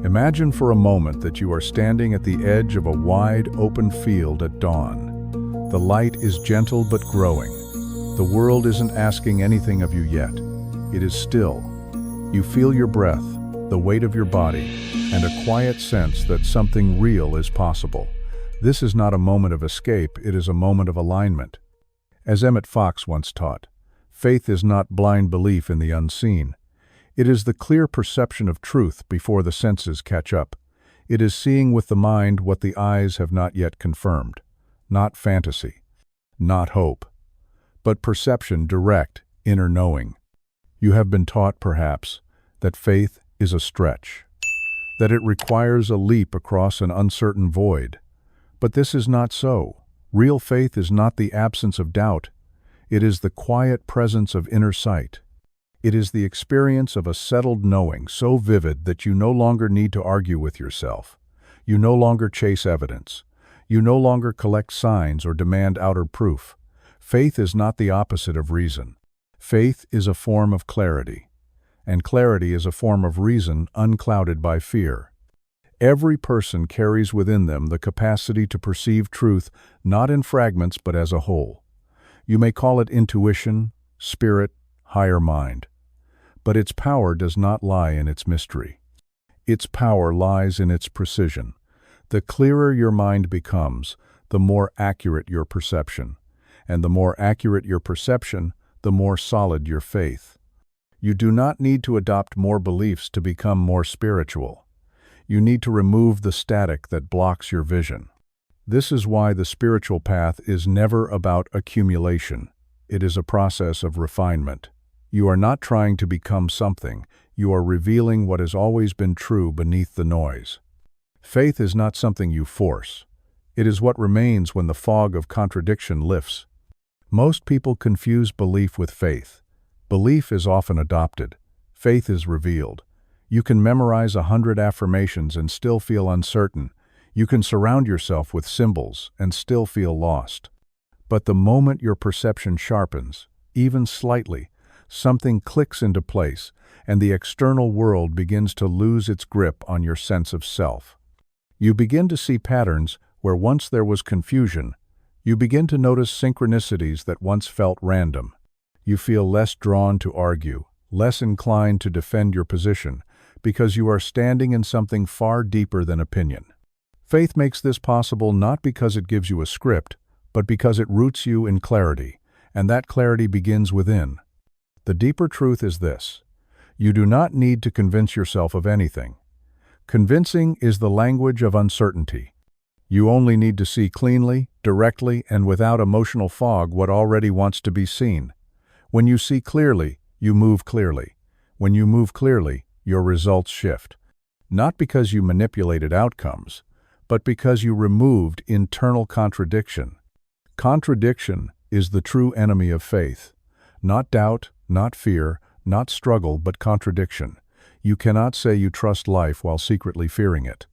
Imagine for a moment that you are standing at the edge of a wide, open field at dawn. The light is gentle but growing. The world isn't asking anything of you yet. It is still. You feel your breath, the weight of your body, and a quiet sense that something real is possible. This is not a moment of escape, it is a moment of alignment. As Emmet Fox once taught, faith is not blind belief in the unseen. It is the clear perception of truth before the senses catch up. It is seeing with the mind what the eyes have not yet confirmed. Not fantasy, not hope, but perception, direct, inner knowing. You have been taught, perhaps, that faith is a stretch, that it requires a leap across an uncertain void. But this is not so. Real faith is not the absence of doubt. It is the quiet presence of inner sight. It is the experience of a settled knowing so vivid that you no longer need to argue with yourself. You no longer chase evidence. You no longer collect signs or demand outer proof. Faith is not the opposite of reason. Faith is a form of clarity, and clarity is a form of reason unclouded by fear. Every person carries within them the capacity to perceive truth not in fragments but as a whole. You may call it intuition, spirit, higher mind. But its power does not lie in its mystery. Its power lies in its precision. The clearer your mind becomes, the more accurate your perception. And the more accurate your perception, the more solid your faith. You do not need to adopt more beliefs to become more spiritual. You need to remove the static that blocks your vision. This is why the spiritual path is never about accumulation. It is a process of refinement. You are not trying to become something. You are revealing what has always been true beneath the noise. Faith is not something you force. It is what remains when the fog of contradiction lifts. Most people confuse belief with faith. Belief is often adopted. Faith is revealed. You can memorize 100 affirmations and still feel uncertain. You can surround yourself with symbols and still feel lost. But the moment your perception sharpens, even slightly, something clicks into place, and the external world begins to lose its grip on your sense of self. You begin to see patterns where once there was confusion. You begin to notice synchronicities that once felt random. You feel less drawn to argue, less inclined to defend your position, because you are standing in something far deeper than opinion. Faith makes this possible not because it gives you a script, but because it roots you in clarity, and that clarity begins within. The deeper truth is this: you do not need to convince yourself of anything. Convincing is the language of uncertainty. You only need to see cleanly, directly, and without emotional fog what already wants to be seen. When you see clearly, you move clearly. When you move clearly, your results shift. Not because you manipulated outcomes, but because you removed internal contradiction. Contradiction is the true enemy of faith. Not doubt, not fear, not struggle, but contradiction. You cannot say you trust life while secretly fearing it.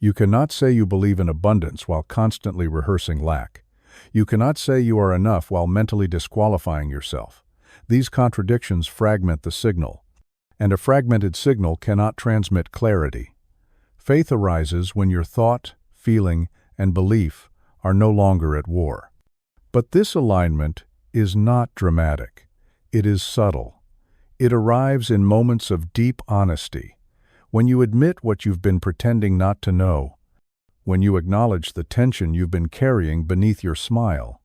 You cannot say you believe in abundance while constantly rehearsing lack. You cannot say you are enough while mentally disqualifying yourself. These contradictions fragment the signal, and a fragmented signal cannot transmit clarity. Faith arises when your thought, feeling, and belief are no longer at war. But this alignment is not dramatic. It is subtle. It arrives in moments of deep honesty, when you admit what you've been pretending not to know, when you acknowledge the tension you've been carrying beneath your smile,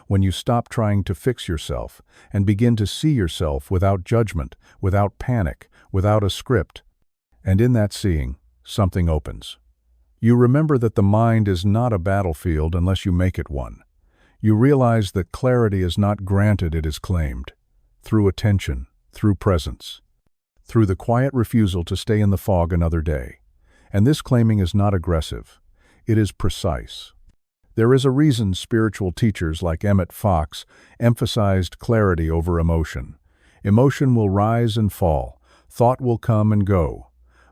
when you stop trying to fix yourself and begin to see yourself without judgment, without panic, without a script. And in that seeing, something opens. You remember that the mind is not a battlefield unless you make it one. You realize that clarity is not granted, it is claimed. Through attention, through presence, through the quiet refusal to stay in the fog another day. And this claiming is not aggressive. It is precise. There is a reason spiritual teachers like Emmet Fox emphasized clarity over emotion. Emotion will rise and fall, thought will come and go,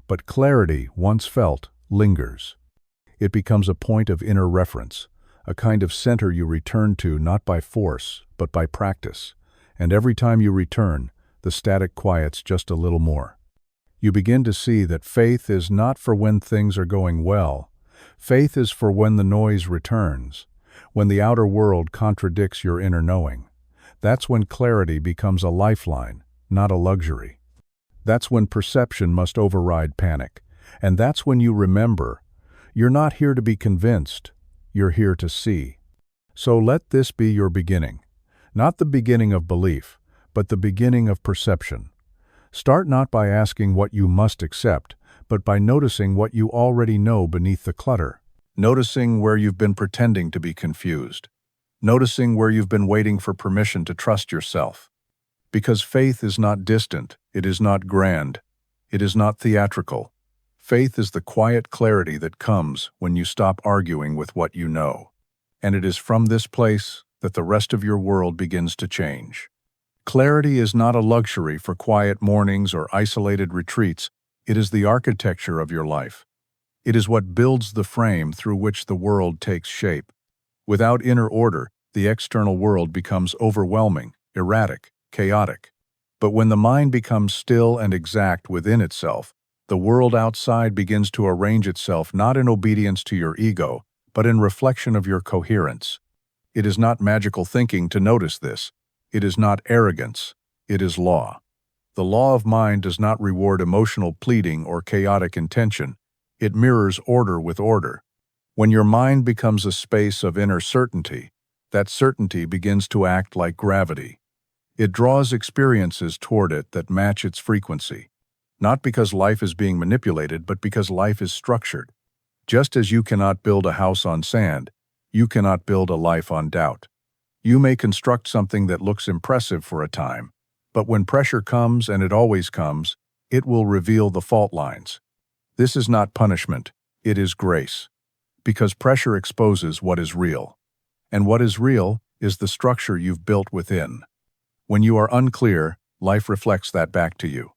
but clarity, once felt, lingers. It becomes a point of inner reference, a kind of center you return to not by force, but by practice. And every time you return, the static quiets just a little more. You begin to see that faith is not for when things are going well. Faith is for when the noise returns, when the outer world contradicts your inner knowing. That's when clarity becomes a lifeline, not a luxury. That's when perception must override panic. And that's when you remember, you're not here to be convinced, you're here to see. So let this be your beginning. Not the beginning of belief, but the beginning of perception. Start not by asking what you must accept, but by noticing what you already know beneath the clutter. Noticing where you've been pretending to be confused. Noticing where you've been waiting for permission to trust yourself. Because faith is not distant, it is not grand, it is not theatrical. Faith is the quiet clarity that comes when you stop arguing with what you know. And it is from this place that the rest of your world begins to change. Clarity is not a luxury for quiet mornings or isolated retreats. It is the architecture of your life. It is what builds the frame through which the world takes shape. Without inner order, the external world becomes overwhelming, erratic, chaotic. But when the mind becomes still and exact within itself, the world outside begins to arrange itself not in obedience to your ego, but in reflection of your coherence. It is not magical thinking to notice this. It is not arrogance. It is law. The law of mind does not reward emotional pleading or chaotic intention. It mirrors order with order. When your mind becomes a space of inner certainty, that certainty begins to act like gravity. It draws experiences toward it that match its frequency. Not because life is being manipulated, but because life is structured. Just as you cannot build a house on sand, you cannot build a life on doubt. You may construct something that looks impressive for a time, but when pressure comes, and it always comes, it will reveal the fault lines. This is not punishment, it is grace. Because pressure exposes what is real. And what is real is the structure you've built within. When you are unclear, life reflects that back to you.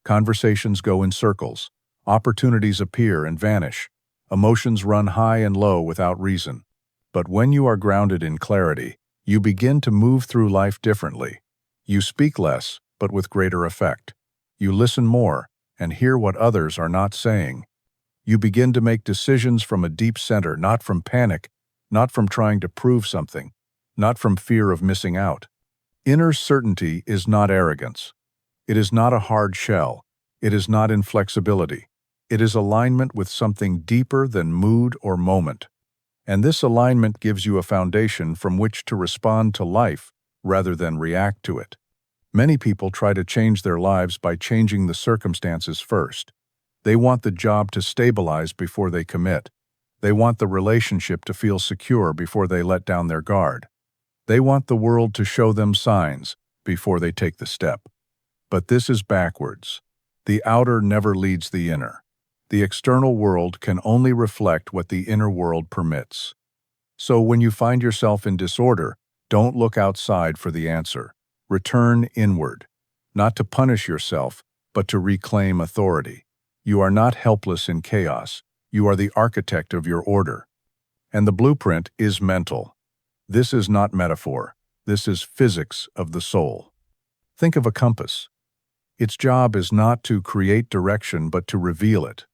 Conversations go in circles. Opportunities appear and vanish. Emotions run high and low without reason. But when you are grounded in clarity, you begin to move through life differently. You speak less, but with greater effect. You listen more and hear what others are not saying. You begin to make decisions from a deep center, not from panic, not from trying to prove something, not from fear of missing out. Inner certainty is not arrogance. It is not a hard shell. It is not inflexibility. It is alignment with something deeper than mood or moment. And this alignment gives you a foundation from which to respond to life rather than react to it. Many people try to change their lives by changing the circumstances first. They want the job to stabilize before they commit. They want the relationship to feel secure before they let down their guard. They want the world to show them signs before they take the step. But this is backwards. The outer never leads the inner. The external world can only reflect what the inner world permits. So when you find yourself in disorder, don't look outside for the answer. Return inward, not to punish yourself, but to reclaim authority. You are not helpless in chaos. You are the architect of your order. And the blueprint is mental. This is not metaphor. This is physics of the soul. Think of a compass. Its job is not to create direction, but to reveal it.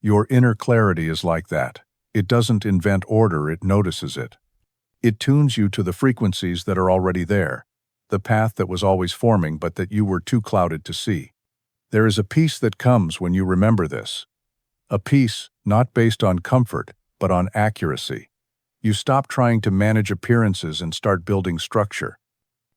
Your inner clarity is like that. It doesn't invent order, it notices it. It tunes you to the frequencies that are already there, the path that was always forming but that you were too clouded to see. There is a peace that comes when you remember this. A peace not based on comfort, but on accuracy. You stop trying to manage appearances and start building structure.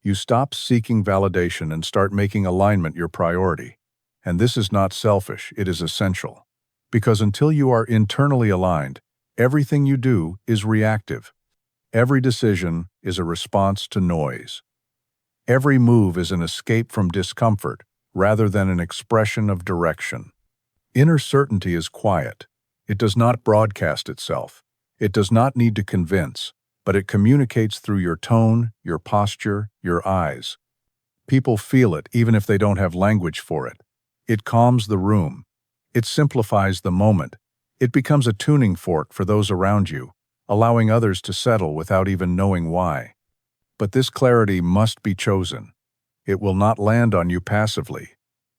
You stop seeking validation and start making alignment your priority. And this is not selfish, it is essential. Because until you are internally aligned, everything you do is reactive. Every decision is a response to noise. Every move is an escape from discomfort rather than an expression of direction. Inner certainty is quiet. It does not broadcast itself. It does not need to convince, but it communicates through your tone, your posture, your eyes. People feel it even if they don't have language for it. It calms the room. It simplifies the moment. It becomes a tuning fork for those around you, allowing others to settle without even knowing why. But this clarity must be chosen. It will not land on you passively.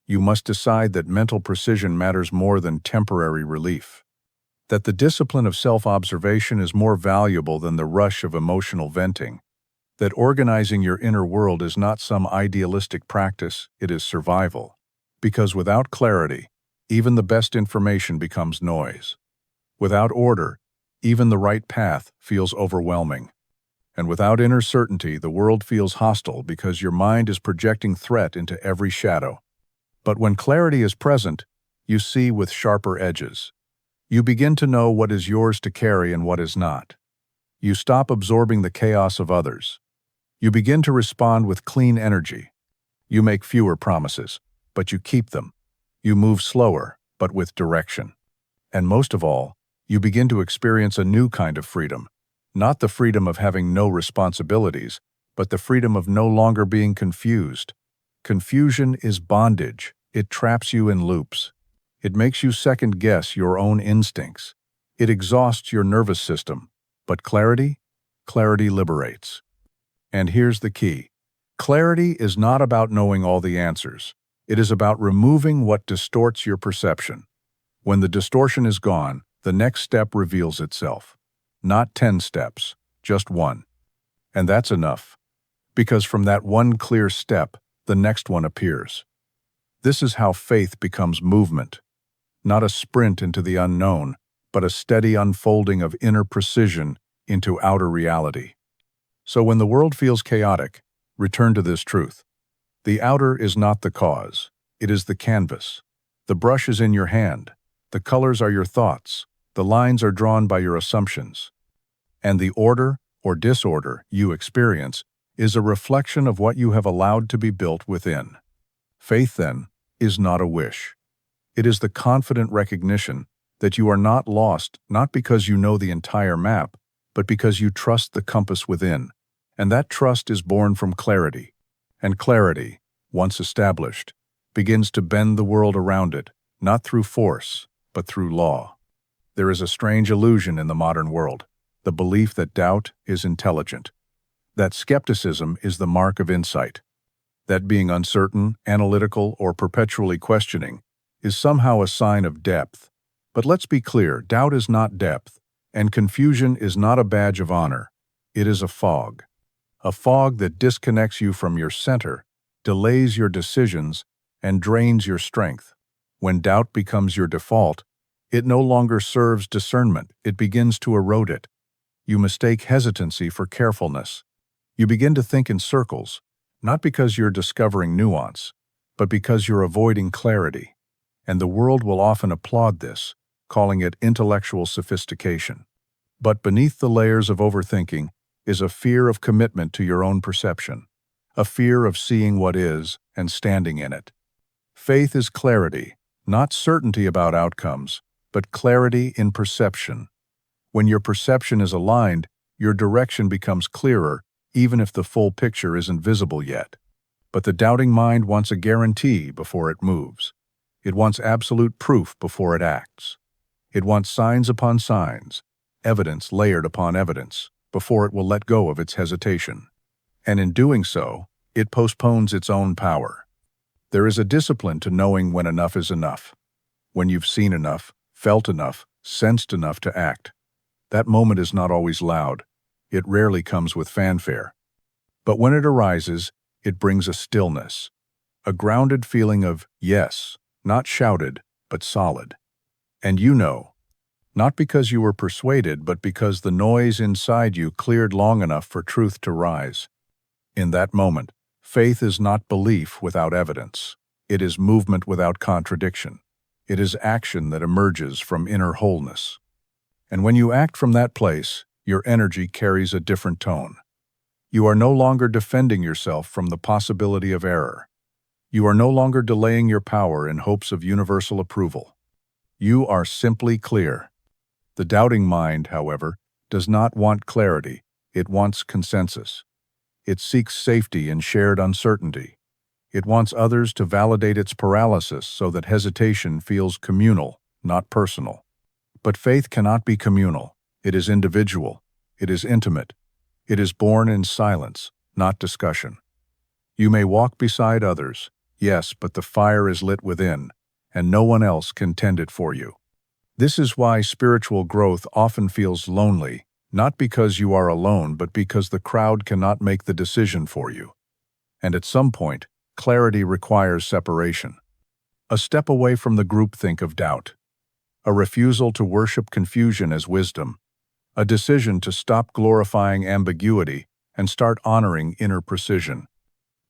You must decide that mental precision matters more than temporary relief. That the discipline of self-observation is more valuable than the rush of emotional venting. That organizing your inner world is not some idealistic practice, it is survival. Because without clarity, even the best information becomes noise. Without order, even the right path feels overwhelming. And without inner certainty, the world feels hostile because your mind is projecting threat into every shadow. But when clarity is present, you see with sharper edges. You begin to know what is yours to carry and what is not. You stop absorbing the chaos of others. You begin to respond with clean energy. You make fewer promises, but you keep them. You move slower, but with direction. And most of all, you begin to experience a new kind of freedom. Not the freedom of having no responsibilities, but the freedom of no longer being confused. Confusion is bondage. It traps you in loops. It makes you second-guess your own instincts. It exhausts your nervous system. But clarity? Clarity liberates. And here's the key. Clarity is not about knowing all the answers. It is about removing what distorts your perception. When the distortion is gone, the next step reveals itself. Not 10 steps, just one. And that's enough. Because from that one clear step, the next one appears. This is how faith becomes movement. Not a sprint into the unknown, but a steady unfolding of inner precision into outer reality. So when the world feels chaotic, return to this truth. The outer is not the cause. It is the canvas. The brush is in your hand. The colors are your thoughts. The lines are drawn by your assumptions. And the order or disorder you experience is a reflection of what you have allowed to be built within. Faith, then, is not a wish. It is the confident recognition that you are not lost, not because you know the entire map, but because you trust the compass within. And that trust is born from clarity. And clarity, once established, begins to bend the world around it, not through force, but through law. There is a strange illusion in the modern world, the belief that doubt is intelligent, that skepticism is the mark of insight, that being uncertain, analytical, or perpetually questioning is somehow a sign of depth. But let's be clear, doubt is not depth, and confusion is not a badge of honor. It is a fog that disconnects you from your center, delays your decisions, and drains your strength. When doubt becomes your default, it no longer serves discernment, it begins to erode it. You mistake hesitancy for carefulness. You begin to think in circles, not because you're discovering nuance, but because you're avoiding clarity. And the world will often applaud this, calling it intellectual sophistication. But beneath the layers of overthinking is a fear of commitment to your own perception, a fear of seeing what is and standing in it. Faith is clarity, not certainty about outcomes, but clarity in perception. When your perception is aligned, your direction becomes clearer, even if the full picture isn't visible yet. But the doubting mind wants a guarantee before it moves. It wants absolute proof before it acts. It wants signs upon signs, evidence layered upon evidence, before it will let go of its hesitation. And in doing so, it postpones its own power. There is a discipline to knowing when enough is enough. When you've seen enough, felt enough, sensed enough to act. That moment is not always loud. It rarely comes with fanfare. But when it arises, it brings a stillness, a grounded feeling of yes, not shouted, but solid. And you know, not because you were persuaded, but because the noise inside you cleared long enough for truth to rise. In that moment, faith is not belief without evidence. It is movement without contradiction. It is action that emerges from inner wholeness. And when you act from that place, your energy carries a different tone. You are no longer defending yourself from the possibility of error. You are no longer delaying your power in hopes of universal approval. You are simply clear. The doubting mind, however, does not want clarity. It wants consensus. It seeks safety in shared uncertainty. It wants others to validate its paralysis so that hesitation feels communal, not personal. But faith cannot be communal. It is individual. It is intimate. It is born in silence, not discussion. You may walk beside others. Yes, but the fire is lit within, and no one else can tend it for you. This is why spiritual growth often feels lonely, not because you are alone, but because the crowd cannot make the decision for you. And at some point, clarity requires separation. A step away from the groupthink of doubt. A refusal to worship confusion as wisdom. A decision to stop glorifying ambiguity and start honoring inner precision.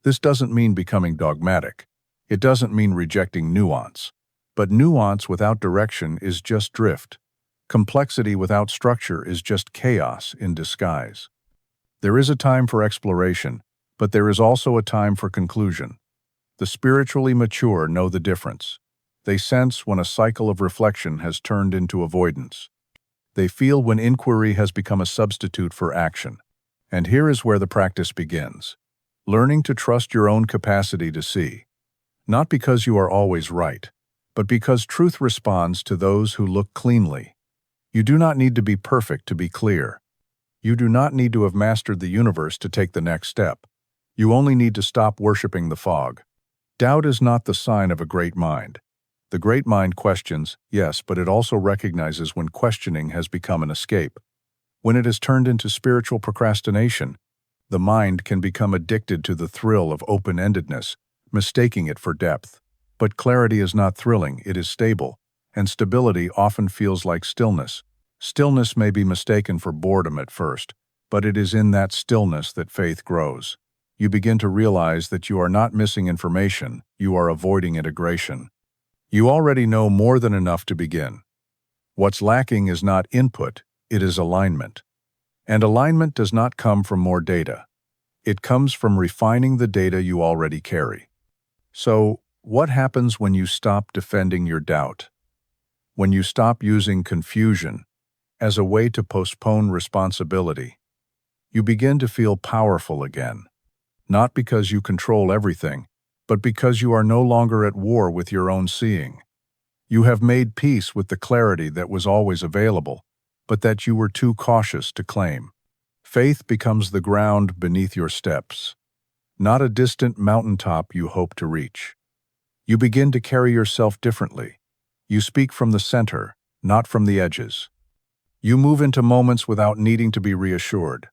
This doesn't mean becoming dogmatic. It doesn't mean rejecting nuance. But nuance without direction is just drift. Complexity without structure is just chaos in disguise. There is a time for exploration, but there is also a time for conclusion. The spiritually mature know the difference. They sense when a cycle of reflection has turned into avoidance. They feel when inquiry has become a substitute for action. And here is where the practice begins. Learning to trust your own capacity to see. Not because you are always right, but because truth responds to those who look cleanly. You do not need to be perfect to be clear. You do not need to have mastered the universe to take the next step. You only need to stop worshiping the fog. Doubt is not the sign of a great mind. The great mind questions, yes, but it also recognizes when questioning has become an escape. When it has turned into spiritual procrastination, the mind can become addicted to the thrill of open-endedness, mistaking it for depth. But clarity is not thrilling, it is stable, and stability often feels like stillness. Stillness may be mistaken for boredom at first, but it is in that stillness that faith grows. You begin to realize that you are not missing information, you are avoiding integration. You already know more than enough to begin. What's lacking is not input, it is alignment. And alignment does not come from more data. It comes from refining the data you already carry. So, what happens when you stop defending your doubt? When you stop using confusion as a way to postpone responsibility, you begin to feel powerful again. Not because you control everything, but because you are no longer at war with your own seeing. You have made peace with the clarity that was always available, but that you were too cautious to claim. Faith becomes the ground beneath your steps, not a distant mountaintop you hope to reach. You begin to carry yourself differently. You speak from the center, not from the edges. You move into moments without needing to be reassured.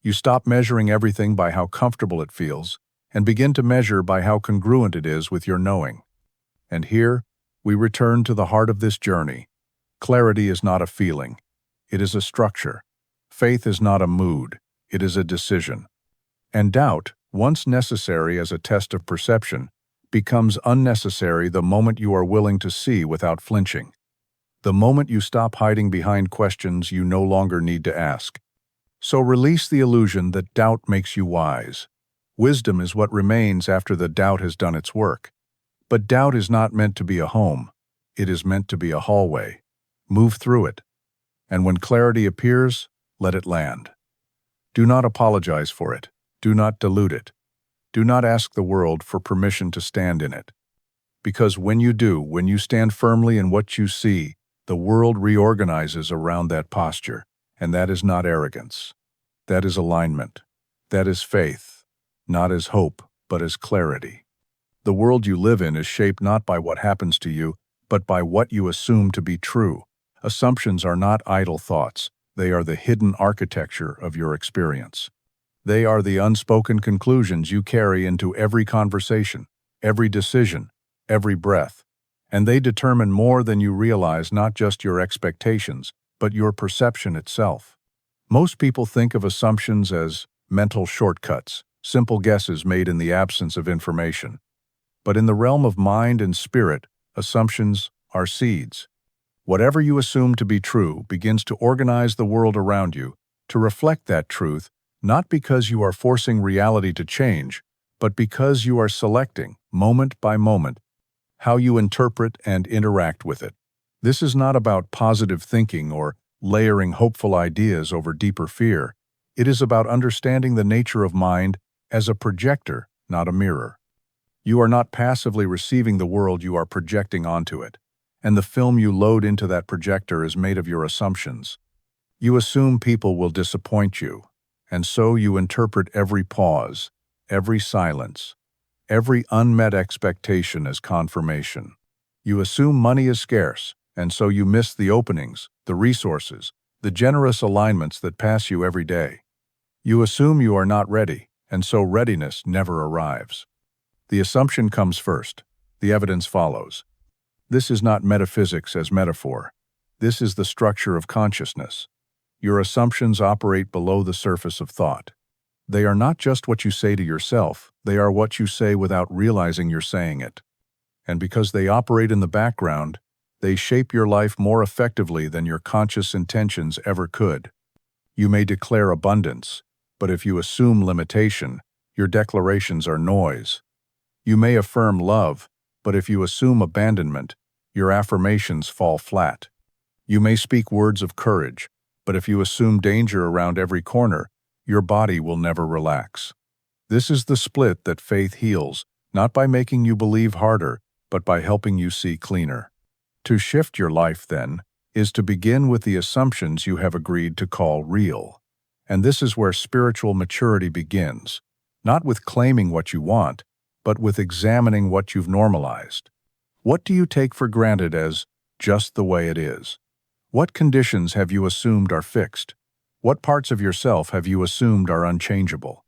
You stop measuring everything by how comfortable it feels, and begin to measure by how congruent it is with your knowing. And here, we return to the heart of this journey. Clarity is not a feeling. It is a structure. Faith is not a mood. It is a decision. And doubt, once necessary as a test of perception, becomes unnecessary the moment you are willing to see without flinching. The moment you stop hiding behind questions you no longer need to ask. So release the illusion that doubt makes you wise. Wisdom is what remains after the doubt has done its work. But doubt is not meant to be a home. It is meant to be a hallway. Move through it. And when clarity appears, let it land. Do not apologize for it. Do not dilute it. Do not ask the world for permission to stand in it. Because when you do, when you stand firmly in what you see, the world reorganizes around that posture, and that is not arrogance. That is alignment. That is faith, not as hope, but as clarity. The world you live in is shaped not by what happens to you, but by what you assume to be true. Assumptions are not idle thoughts. They are the hidden architecture of your experience. They are the unspoken conclusions you carry into every conversation, every decision, every breath. And they determine more than you realize, not just your expectations, but your perception itself. Most people think of assumptions as mental shortcuts, simple guesses made in the absence of information. But in the realm of mind and spirit, assumptions are seeds. Whatever you assume to be true begins to organize the world around you, to reflect that truth, not because you are forcing reality to change, but because you are selecting, moment by moment, how you interpret and interact with it. This is not about positive thinking or layering hopeful ideas over deeper fear. It is about understanding the nature of mind as a projector, not a mirror. You are not passively receiving the world, you are projecting onto it. And the film you load into that projector is made of your assumptions. You assume people will disappoint you, and so you interpret every pause, every silence, every unmet expectation as confirmation. You assume money is scarce, and so you miss the openings, the resources, the generous alignments that pass you every day. You assume you are not ready, and so readiness never arrives. The assumption comes first. The evidence follows. This is not metaphysics as metaphor. This is the structure of consciousness. Your assumptions operate below the surface of thought. They are not just what you say to yourself, they are what you say without realizing you're saying it. And because they operate in the background, they shape your life more effectively than your conscious intentions ever could. You may declare abundance, but if you assume limitation, your declarations are noise. You may affirm love, but if you assume abandonment, your affirmations fall flat. You may speak words of courage, but if you assume danger around every corner, your body will never relax. This is the split that faith heals, not by making you believe harder, but by helping you see cleaner. To shift your life, then, is to begin with the assumptions you have agreed to call real. And this is where spiritual maturity begins, not with claiming what you want, but with examining what you've normalized. What do you take for granted as just the way it is? What conditions have you assumed are fixed? What parts of yourself have you assumed are unchangeable?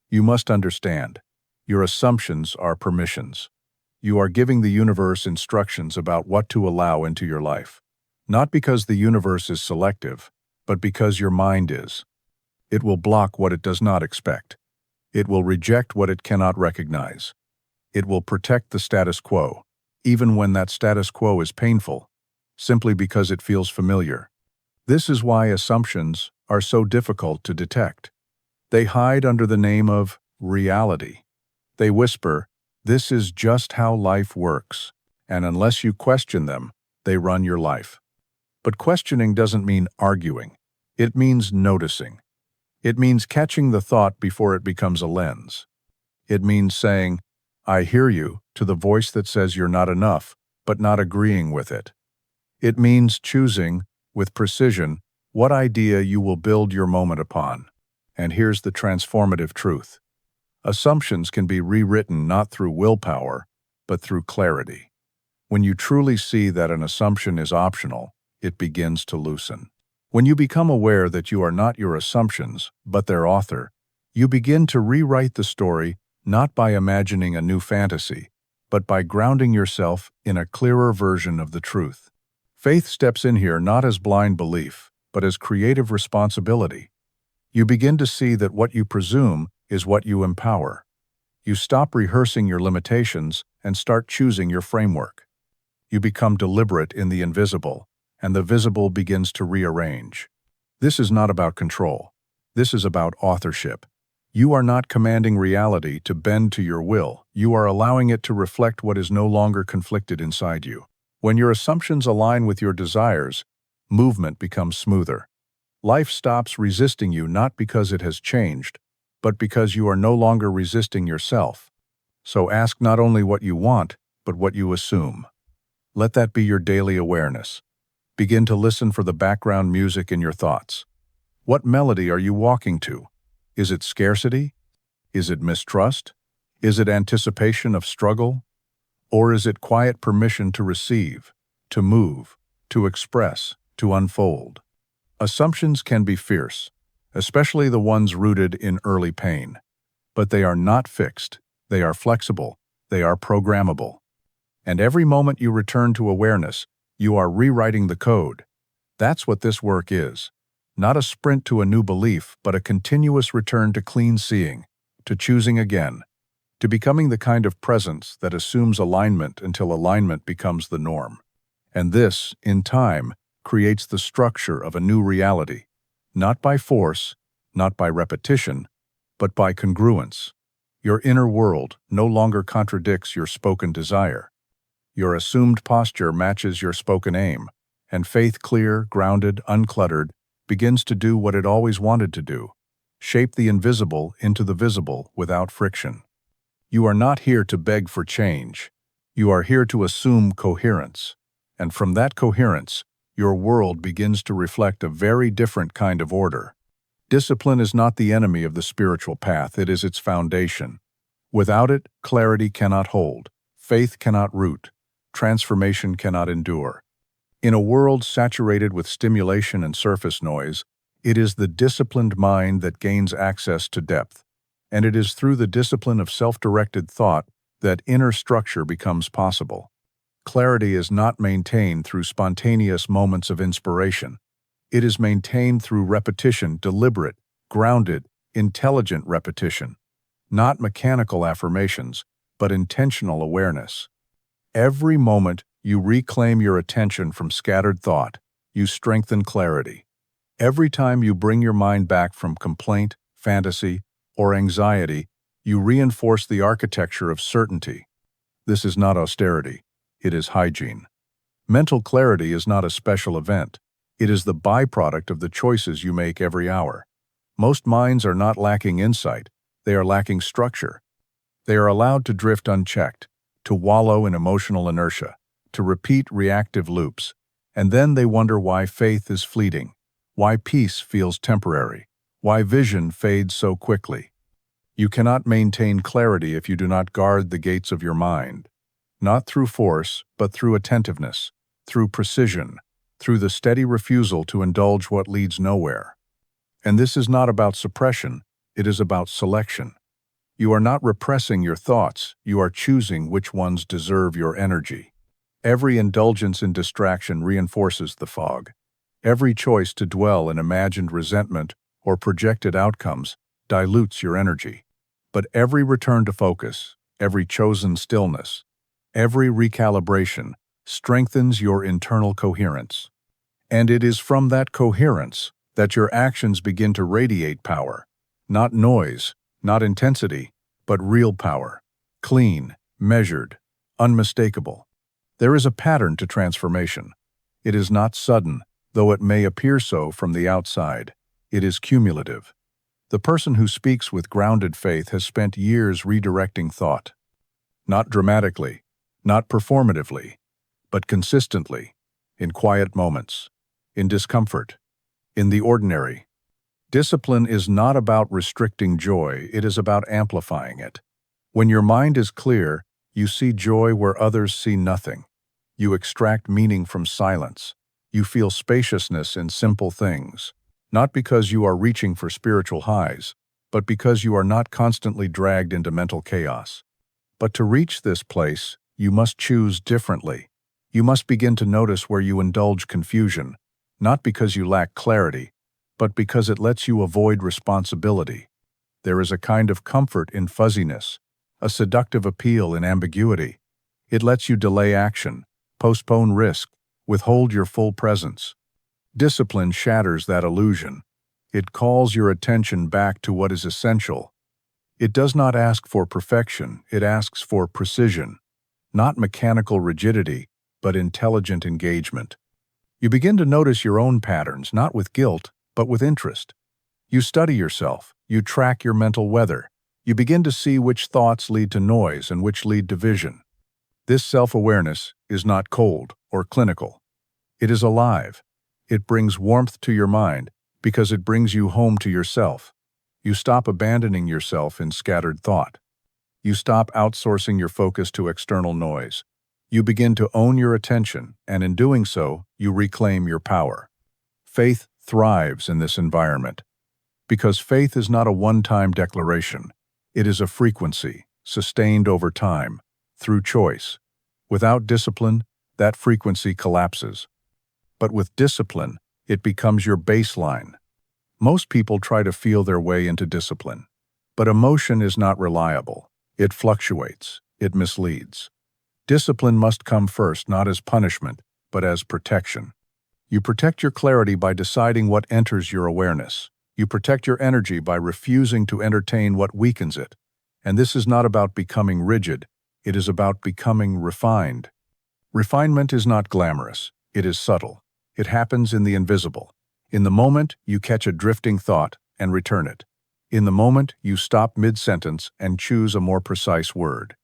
You must understand, your assumptions are permissions. You are giving the universe instructions about what to allow into your life. Not because the universe is selective, but because your mind is. It will block what it does not expect. It will reject what it cannot recognize. It will protect the status quo, even when that status quo is painful, simply because it feels familiar. This is why assumptions are so difficult to detect. They hide under the name of reality. They whisper, "This is just how life works," and unless you question them, they run your life. But questioning doesn't mean arguing. It means noticing. It means catching the thought before it becomes a lens. It means saying, "I hear you," to the voice that says you're not enough, but not agreeing with it. It means choosing, with precision, what idea you will build your moment upon. And here's the transformative truth. Assumptions can be rewritten not through willpower, but through clarity. When you truly see that an assumption is optional, it begins to loosen. When you become aware that you are not your assumptions, but their author, you begin to rewrite the story not by imagining a new fantasy, but by grounding yourself in a clearer version of the truth. Faith steps in here not as blind belief, but as creative responsibility. You begin to see that what you presume is what you empower. You stop rehearsing your limitations and start choosing your framework. You become deliberate in the invisible, and the visible begins to rearrange. This is not about control. This is about authorship. You are not commanding reality to bend to your will. You are allowing it to reflect what is no longer conflicted inside you. When your assumptions align with your desires, movement becomes smoother. Life stops resisting you not because it has changed, but because you are no longer resisting yourself. So ask not only what you want, but what you assume. Let that be your daily awareness. Begin to listen for the background music in your thoughts. What melody are you walking to? Is it scarcity? Is it mistrust? Is it anticipation of struggle? Or is it quiet permission to receive, to move, to express, to unfold? Assumptions can be fierce, especially the ones rooted in early pain. But they are not fixed, they are flexible, they are programmable. And every moment you return to awareness, you are rewriting the code. That's what this work is. Not a sprint to a new belief, but a continuous return to clean seeing, to choosing again, to becoming the kind of presence that assumes alignment until alignment becomes the norm. And this, in time, creates the structure of a new reality, not by force, not by repetition, but by congruence. Your inner world no longer contradicts your spoken desire. Your assumed posture matches your spoken aim, and faith, clear, grounded, uncluttered, begins to do what it always wanted to do: shape the invisible into the visible without friction. You are not here to beg for change. You are here to assume coherence. And from that coherence, your world begins to reflect a very different kind of order. Discipline is not the enemy of the spiritual path, it is its foundation. Without it, clarity cannot hold, faith cannot root, transformation cannot endure. In a world saturated with stimulation and surface noise, it is the disciplined mind that gains access to depth, and it is through the discipline of self-directed thought that inner structure becomes possible. Clarity is not maintained through spontaneous moments of inspiration. It is maintained through repetition, deliberate, grounded, intelligent repetition, not mechanical affirmations, but intentional awareness. Every moment you reclaim your attention from scattered thought, you strengthen clarity. Every time you bring your mind back from complaint, fantasy, or anxiety, you reinforce the architecture of certainty. This is not austerity, it is hygiene. Mental clarity is not a special event. It is the byproduct of the choices you make every hour. Most minds are not lacking insight, they are lacking structure. They are allowed to drift unchecked, to wallow in emotional inertia, to repeat reactive loops, and then they wonder why faith is fleeting, why peace feels temporary, why vision fades so quickly. You cannot maintain clarity if you do not guard the gates of your mind, not through force, but through attentiveness, through precision, through the steady refusal to indulge what leads nowhere. And this is not about suppression, it is about selection. You are not repressing your thoughts, you are choosing which ones deserve your energy. Every indulgence in distraction reinforces the fog. Every choice to dwell in imagined resentment or projected outcomes dilutes your energy. But every return to focus, every chosen stillness, every recalibration strengthens your internal coherence. And it is from that coherence that your actions begin to radiate power, not noise, not intensity, but real power, clean, measured, unmistakable. There is a pattern to transformation. It is not sudden, though it may appear so from the outside. It is cumulative. The person who speaks with grounded faith has spent years redirecting thought. Not dramatically, not performatively, but consistently, in quiet moments, in discomfort, in the ordinary. Discipline is not about restricting joy, it is about amplifying it. When your mind is clear, you see joy where others see nothing. You extract meaning from silence. You feel spaciousness in simple things, not because you are reaching for spiritual highs, but because you are not constantly dragged into mental chaos. But to reach this place, you must choose differently. You must begin to notice where you indulge confusion, not because you lack clarity, but because it lets you avoid responsibility. There is a kind of comfort in fuzziness, a seductive appeal in ambiguity. It lets you delay action, postpone risk, withhold your full presence. Discipline shatters that illusion. It calls your attention back to what is essential. It does not ask for perfection, it asks for precision, not mechanical rigidity, but intelligent engagement. You begin to notice your own patterns, not with guilt, but with interest. You study yourself, you track your mental weather, you begin to see which thoughts lead to noise and which lead to vision. This self-awareness is not cold or clinical. It is alive. It brings warmth to your mind because it brings you home to yourself. You stop abandoning yourself in scattered thought. You stop outsourcing your focus to external noise. You begin to own your attention, and in doing so, you reclaim your power. Faith thrives in this environment because faith is not a one-time declaration. It is a frequency, sustained over time, through choice. Without discipline, that frequency collapses. But with discipline, it becomes your baseline. Most people try to feel their way into discipline, but emotion is not reliable. It fluctuates. It misleads. Discipline must come first, not as punishment, but as protection. You protect your clarity by deciding what enters your awareness. You protect your energy by refusing to entertain what weakens it. And this is not about becoming rigid. It is about becoming refined. Refinement is not glamorous. It is subtle. It happens in the invisible. In the moment, you catch a drifting thought and return it. In the moment, you stop mid-sentence and choose a more precise word.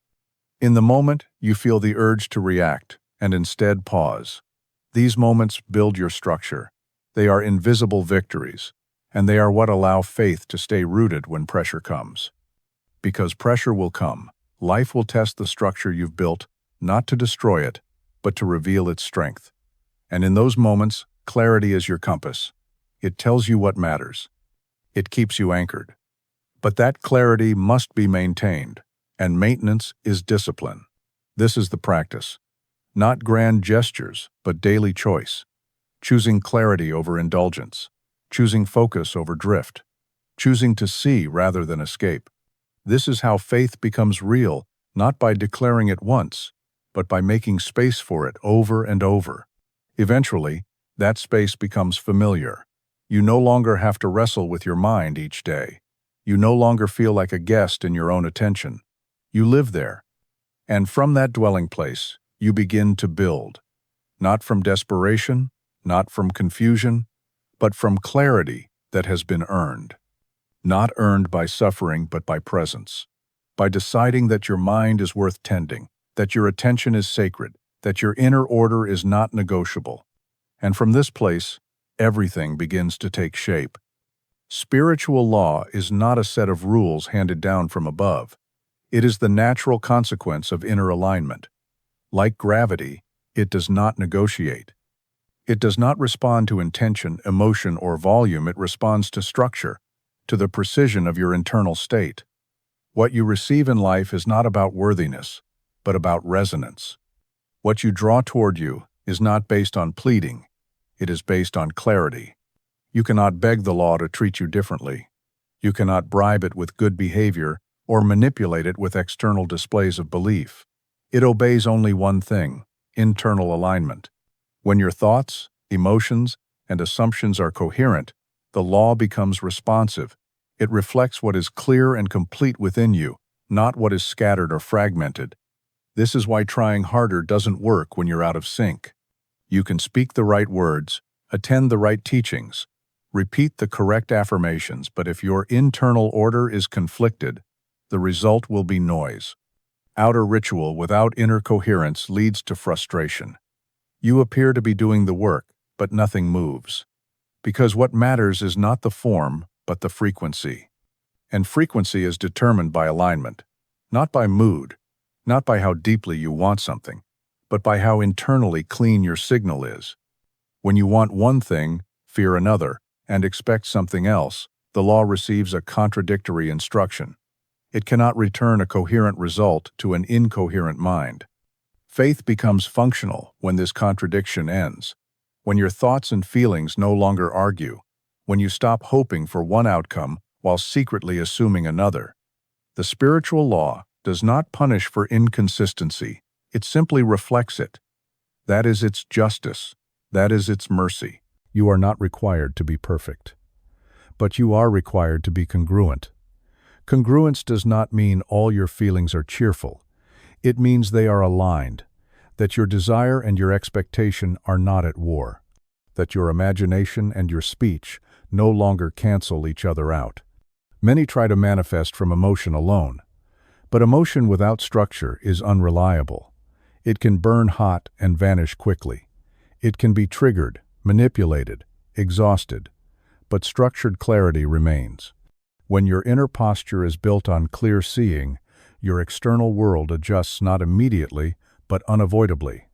In the moment, you feel the urge to react and instead pause. These moments build your structure. They are invisible victories, and they are what allow faith to stay rooted when pressure comes. Because pressure will come. Life will test the structure you've built, not to destroy it, but to reveal its strength. And in those moments, clarity is your compass. It tells you what matters. It keeps you anchored. But that clarity must be maintained, and maintenance is discipline. This is the practice. Not grand gestures, but daily choice. Choosing clarity over indulgence. Choosing focus over drift. Choosing to see rather than escape. This is how faith becomes real, not by declaring it once, but by making space for it over and over. Eventually, that space becomes familiar. You no longer have to wrestle with your mind each day. You no longer feel like a guest in your own attention. You live there. And from that dwelling place, you begin to build. Not from desperation, not from confusion, but from clarity that has been earned. Not earned by suffering, but by presence. By deciding that your mind is worth tending, that your attention is sacred, that your inner order is not negotiable. And from this place, everything begins to take shape. Spiritual law is not a set of rules handed down from above. It is the natural consequence of inner alignment. Like gravity, it does not negotiate. It does not respond to intention, emotion, or volume. It responds to structure, to the precision of your internal state. What you receive in life is not about worthiness, but about resonance. What you draw toward you is not based on pleading. It is based on clarity. You cannot beg the law to treat you differently. You cannot bribe it with good behavior or manipulate it with external displays of belief. It obeys only one thing: internal alignment. When your thoughts, emotions, and assumptions are coherent, the law becomes responsive. It reflects what is clear and complete within you, not what is scattered or fragmented. This is why trying harder doesn't work when you're out of sync. You can speak the right words, attend the right teachings, repeat the correct affirmations, but if your internal order is conflicted, the result will be noise. Outer ritual without inner coherence leads to frustration. You appear to be doing the work, but nothing moves. Because what matters is not the form, but the frequency. And frequency is determined by alignment, not by mood, not by how deeply you want something, but by how internally clean your signal is. When you want one thing, fear another, and expect something else, the law receives a contradictory instruction. It cannot return a coherent result to an incoherent mind. Faith becomes functional when this contradiction ends, when your thoughts and feelings no longer argue, when you stop hoping for one outcome while secretly assuming another. The spiritual law does not punish for inconsistency, it simply reflects it. That is its justice. That is its mercy. You are not required to be perfect, but you are required to be congruent. Congruence does not mean all your feelings are cheerful. It means they are aligned, that your desire and your expectation are not at war, that your imagination and your speech no longer cancel each other out. Many try to manifest from emotion alone, but emotion without structure is unreliable. It can burn hot and vanish quickly. It can be triggered, manipulated, exhausted, but structured clarity remains. When your inner posture is built on clear seeing, your external world adjusts not immediately, but unavoidably.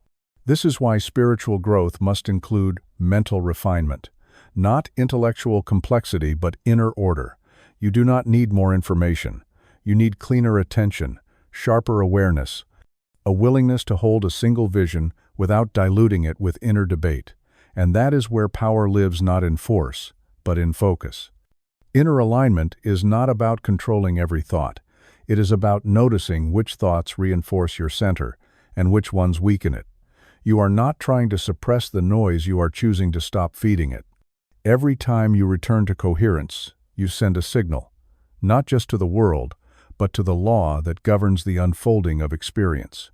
This is why spiritual growth must include mental refinement, not intellectual complexity, but inner order. You do not need more information. You need cleaner attention, sharper awareness, a willingness to hold a single vision without diluting it with inner debate. And that is where power lives, not in force, but in focus. Inner alignment is not about controlling every thought. It is about noticing which thoughts reinforce your center and which ones weaken it. You are not trying to suppress the noise, you are choosing to stop feeding it. Every time you return to coherence, you send a signal, not just to the world, but to the law that governs the unfolding of experience.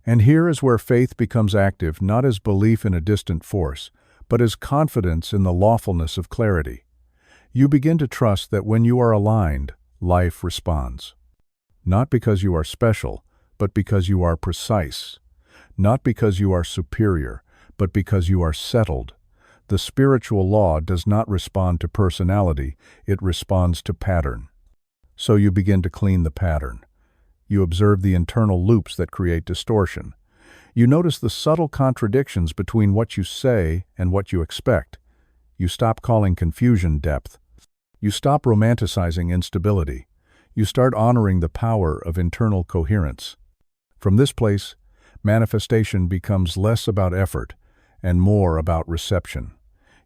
And here is where faith becomes active, not as belief in a distant force, but as confidence in the lawfulness of clarity. You begin to trust that when you are aligned, life responds. Not because you are special, but because you are precise. Not because you are superior, but because you are settled. The spiritual law does not respond to personality, it responds to pattern. So you begin to clean the pattern. You observe the internal loops that create distortion. You notice the subtle contradictions between what you say and what you expect. You stop calling confusion depth. You stop romanticizing instability. You start honoring the power of internal coherence. From this place, manifestation becomes less about effort and more about reception.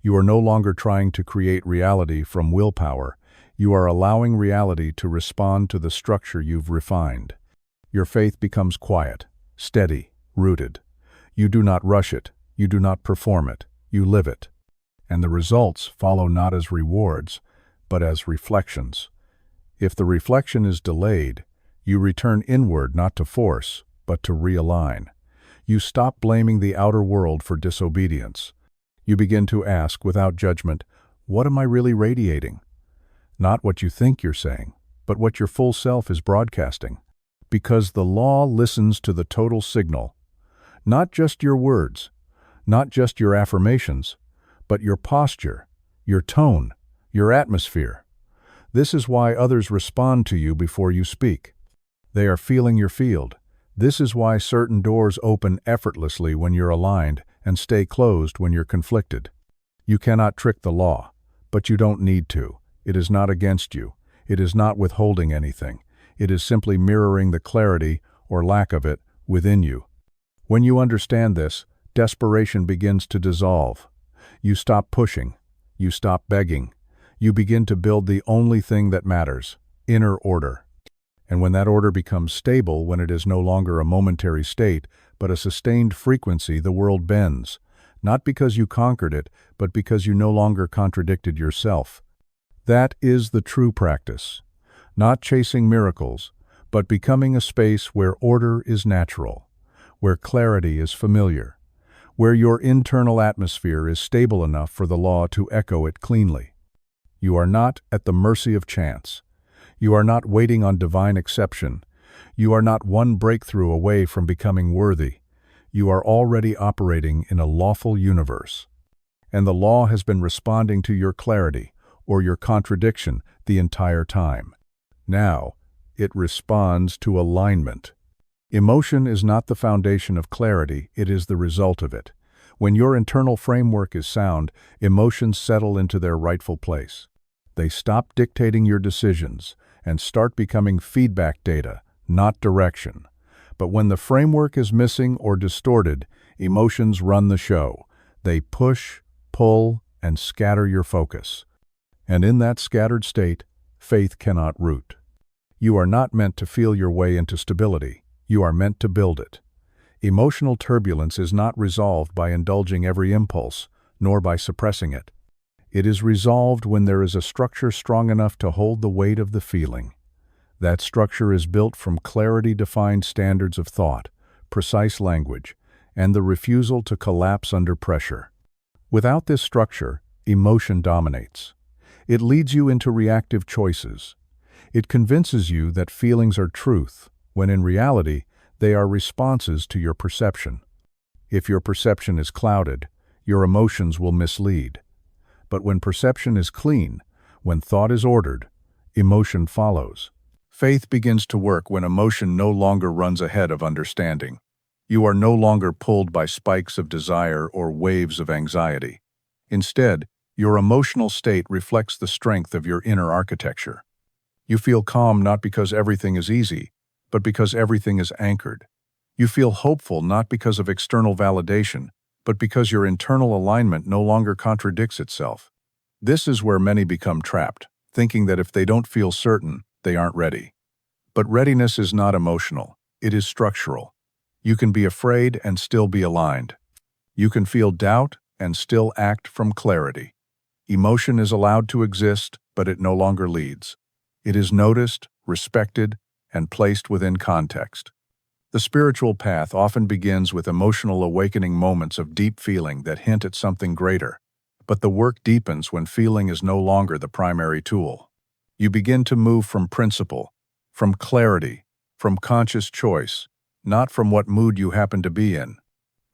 You are no longer trying to create reality from willpower. You are allowing reality to respond to the structure you've refined. Your faith becomes quiet, steady, rooted. You do not rush it. You do not perform it. You live it. And the results follow not as rewards, but as reflections. If the reflection is delayed, you return inward not to force, but to realign. You stop blaming the outer world for disobedience. You begin to ask, without judgment, what am I really radiating? Not what you think you're saying, but what your full self is broadcasting. Because the law listens to the total signal, not just your words, not just your affirmations, but your posture, your tone, your atmosphere. This is why others respond to you before you speak. They are feeling your field. This is why certain doors open effortlessly when you're aligned and stay closed when you're conflicted. You cannot trick the law, but you don't need to. It is not against you. It is not withholding anything. It is simply mirroring the clarity, or lack of it, within you. When you understand this, desperation begins to dissolve. You stop pushing. You stop begging. You begin to build the only thing that matters, inner order. And when that order becomes stable, when it is no longer a momentary state, but a sustained frequency, the world bends. Not because you conquered it, but because you no longer contradicted yourself. That is the true practice. Not chasing miracles, but becoming a space where order is natural, where clarity is familiar, where your internal atmosphere is stable enough for the law to echo it cleanly. You are not at the mercy of chance. You are not waiting on divine exception. You are not one breakthrough away from becoming worthy. You are already operating in a lawful universe. And the law has been responding to your clarity, or your contradiction, the entire time. Now, it responds to alignment. Emotion is not the foundation of clarity, it is the result of it. When your internal framework is sound, emotions settle into their rightful place. They stop dictating your decisions and start becoming feedback data, not direction. But when the framework is missing or distorted, emotions run the show. They push, pull, and scatter your focus. And in that scattered state, faith cannot root. You are not meant to feel your way into stability. You are meant to build it. Emotional turbulence is not resolved by indulging every impulse, nor by suppressing it. It is resolved when there is a structure strong enough to hold the weight of the feeling. That structure is built from clarity-defined standards of thought, precise language, and the refusal to collapse under pressure. Without this structure, emotion dominates. It leads you into reactive choices. It convinces you that feelings are truth, when in reality, they are responses to your perception. If your perception is clouded, your emotions will mislead. But when perception is clean, when thought is ordered, emotion follows. Faith begins to work when emotion no longer runs ahead of understanding. You are no longer pulled by spikes of desire or waves of anxiety. Instead, your emotional state reflects the strength of your inner architecture. You feel calm not because everything is easy, but because everything is anchored. You feel hopeful not because of external validation, but because your internal alignment no longer contradicts itself. This is where many become trapped, thinking that if they don't feel certain, they aren't ready. But readiness is not emotional, it is structural. You can be afraid and still be aligned. You can feel doubt and still act from clarity. Emotion is allowed to exist, but it no longer leads. It is noticed, respected, and placed within context. The spiritual path often begins with emotional awakening moments of deep feeling that hint at something greater. But the work deepens when feeling is no longer the primary tool. You begin to move from principle, from clarity, from conscious choice, not from what mood you happen to be in.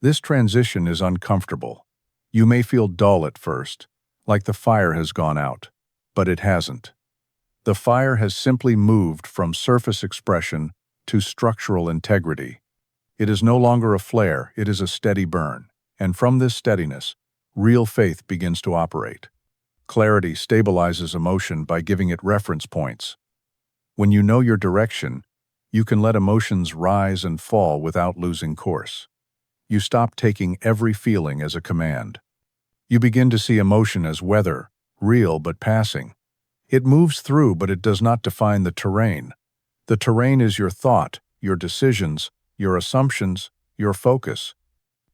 This transition is uncomfortable. You may feel dull at first, like the fire has gone out, but it hasn't. The fire has simply moved from surface expression to structural integrity. It is no longer a flare, it is a steady burn. And from this steadiness, real faith begins to operate. Clarity stabilizes emotion by giving it reference points. When you know your direction, you can let emotions rise and fall without losing course. You stop taking every feeling as a command. You begin to see emotion as weather, real but passing. It moves through, but it does not define the terrain. The terrain is your thought, your decisions, your assumptions, your focus.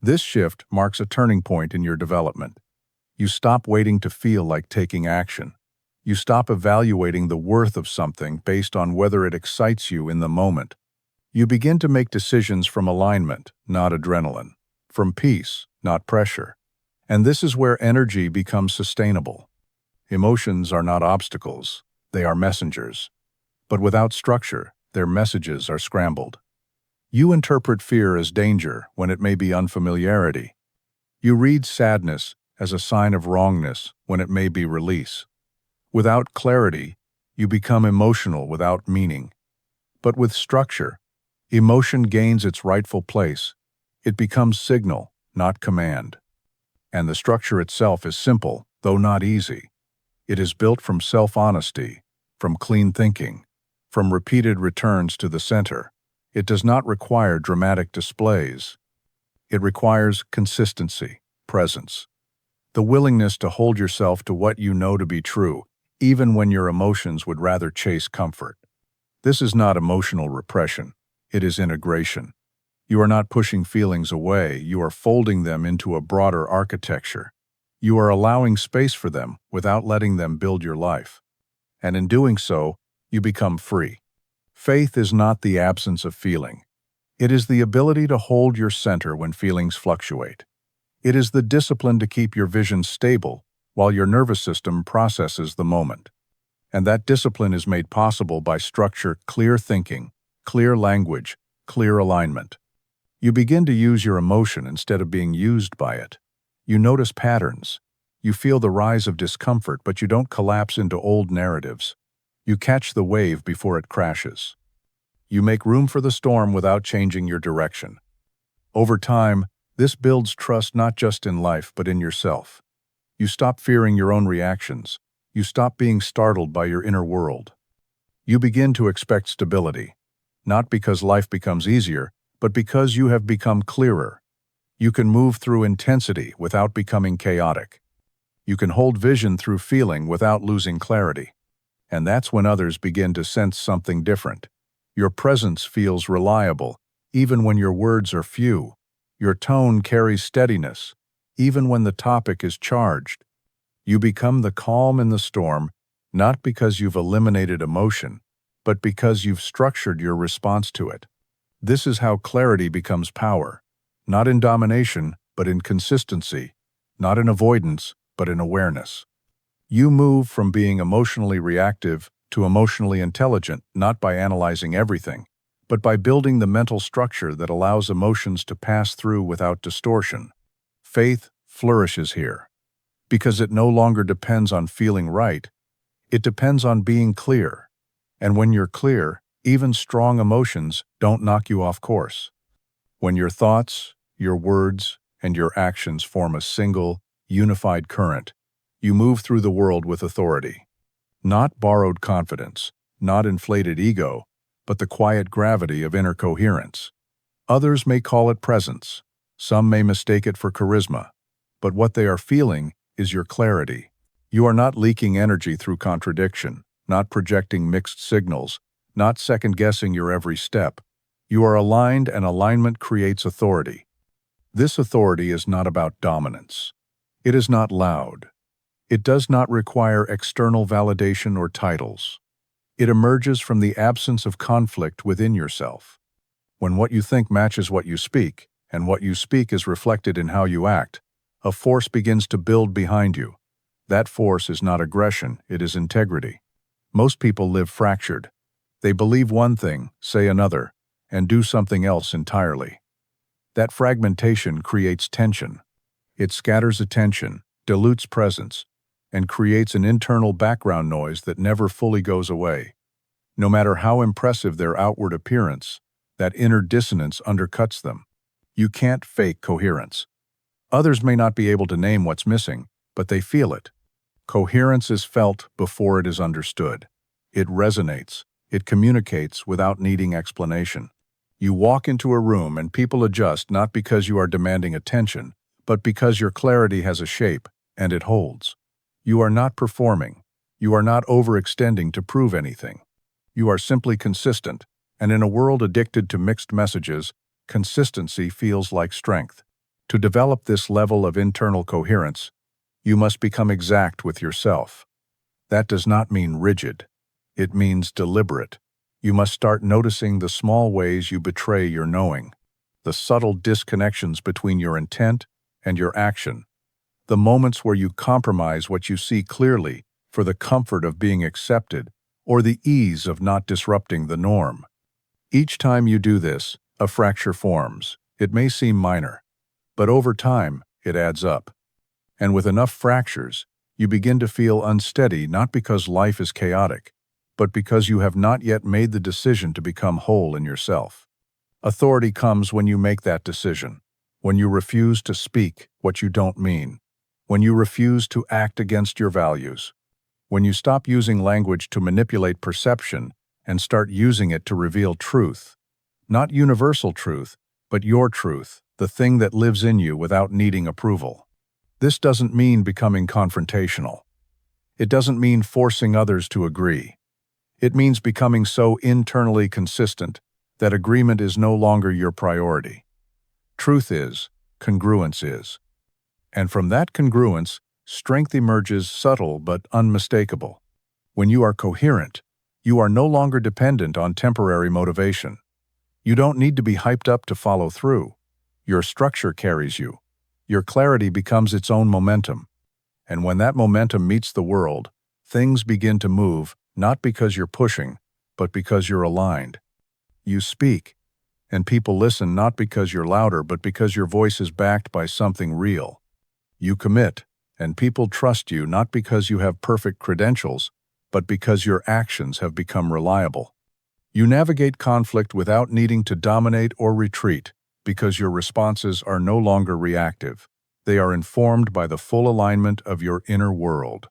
This shift marks a turning point in your development. You stop waiting to feel like taking action. You stop evaluating the worth of something based on whether it excites you in the moment. You begin to make decisions from alignment, not adrenaline, from peace, not pressure. And this is where energy becomes sustainable. Emotions are not obstacles, they are messengers. But without structure, their messages are scrambled. You interpret fear as danger when it may be unfamiliarity. You read sadness as a sign of wrongness when it may be release. Without clarity, you become emotional without meaning. But with structure, emotion gains its rightful place. It becomes signal, not command. And the structure itself is simple, though not easy. It is built from self-honesty, from clean thinking, from repeated returns to the center. It does not require dramatic displays. It requires consistency, presence, the willingness to hold yourself to what you know to be true, even when your emotions would rather chase comfort. This is not emotional repression. It is integration. You are not pushing feelings away, you are folding them into a broader architecture. You are allowing space for them without letting them build your life. And in doing so, you become free. Faith is not the absence of feeling. It is the ability to hold your center when feelings fluctuate. It is the discipline to keep your vision stable while your nervous system processes the moment. And that discipline is made possible by structure, clear thinking, clear language, clear alignment. You begin to use your emotion instead of being used by it. You notice patterns. You feel the rise of discomfort, but you don't collapse into old narratives. You catch the wave before it crashes. You make room for the storm without changing your direction. Over time, this builds trust not just in life, but in yourself. You stop fearing your own reactions. You stop being startled by your inner world. You begin to expect stability, not because life becomes easier, but because you have become clearer. You can move through intensity without becoming chaotic. You can hold vision through feeling without losing clarity. And that's when others begin to sense something different. Your presence feels reliable, even when your words are few. Your tone carries steadiness, even when the topic is charged. You become the calm in the storm, not because you've eliminated emotion, but because you've structured your response to it. This is how clarity becomes power. Not in domination, but in consistency. Not in avoidance, but in awareness. You move from being emotionally reactive to emotionally intelligent, not by analyzing everything, but by building the mental structure that allows emotions to pass through without distortion. Faith flourishes here, because it no longer depends on feeling right. It depends on being clear. And when you're clear, even strong emotions don't knock you off course. When your thoughts, your words, and your actions form a single, unified current, you move through the world with authority. Not borrowed confidence, not inflated ego, but the quiet gravity of inner coherence. Others may call it presence. Some may mistake it for charisma. But what they are feeling is your clarity. You are not leaking energy through contradiction, not projecting mixed signals, not second-guessing your every step. You are aligned, and alignment creates authority. This authority is not about dominance. It is not loud. It does not require external validation or titles. It emerges from the absence of conflict within yourself. When what you think matches what you speak, and what you speak is reflected in how you act, a force begins to build behind you. That force is not aggression, it is integrity. Most people live fractured. They believe one thing, say another, and do something else entirely. That fragmentation creates tension. It scatters attention, dilutes presence, and creates an internal background noise that never fully goes away. No matter how impressive their outward appearance, that inner dissonance undercuts them. You can't fake coherence. Others may not be able to name what's missing, but they feel it. Coherence is felt before it is understood. It resonates. It communicates without needing explanation. You walk into a room and people adjust not because you are demanding attention, but because your clarity has a shape, and it holds. You are not performing. You are not overextending to prove anything. You are simply consistent, and in a world addicted to mixed messages, consistency feels like strength. To develop this level of internal coherence, you must become exact with yourself. That does not mean rigid. It means deliberate. You must start noticing the small ways you betray your knowing, the subtle disconnections between your intent and your action, the moments where you compromise what you see clearly for the comfort of being accepted or the ease of not disrupting the norm. Each time you do this, a fracture forms. It may seem minor, but over time, it adds up. And with enough fractures, you begin to feel unsteady not because life is chaotic, but because you have not yet made the decision to become whole in yourself. Authority comes when you make that decision, when you refuse to speak what you don't mean, when you refuse to act against your values, when you stop using language to manipulate perception and start using it to reveal truth. Not universal truth, but your truth, the thing that lives in you without needing approval. This doesn't mean becoming confrontational. It doesn't mean forcing others to agree. It means becoming so internally consistent that agreement is no longer your priority. Truth is, congruence is. And from that congruence, strength emerges subtle but unmistakable. When you are coherent, you are no longer dependent on temporary motivation. You don't need to be hyped up to follow through. Your structure carries you. Your clarity becomes its own momentum. And when that momentum meets the world, things begin to move, not because you're pushing, but because you're aligned. You speak, and people listen not because you're louder, but because your voice is backed by something real. You commit, and people trust you not because you have perfect credentials, but because your actions have become reliable. You navigate conflict without needing to dominate or retreat, because your responses are no longer reactive. They are informed by the full alignment of your inner world.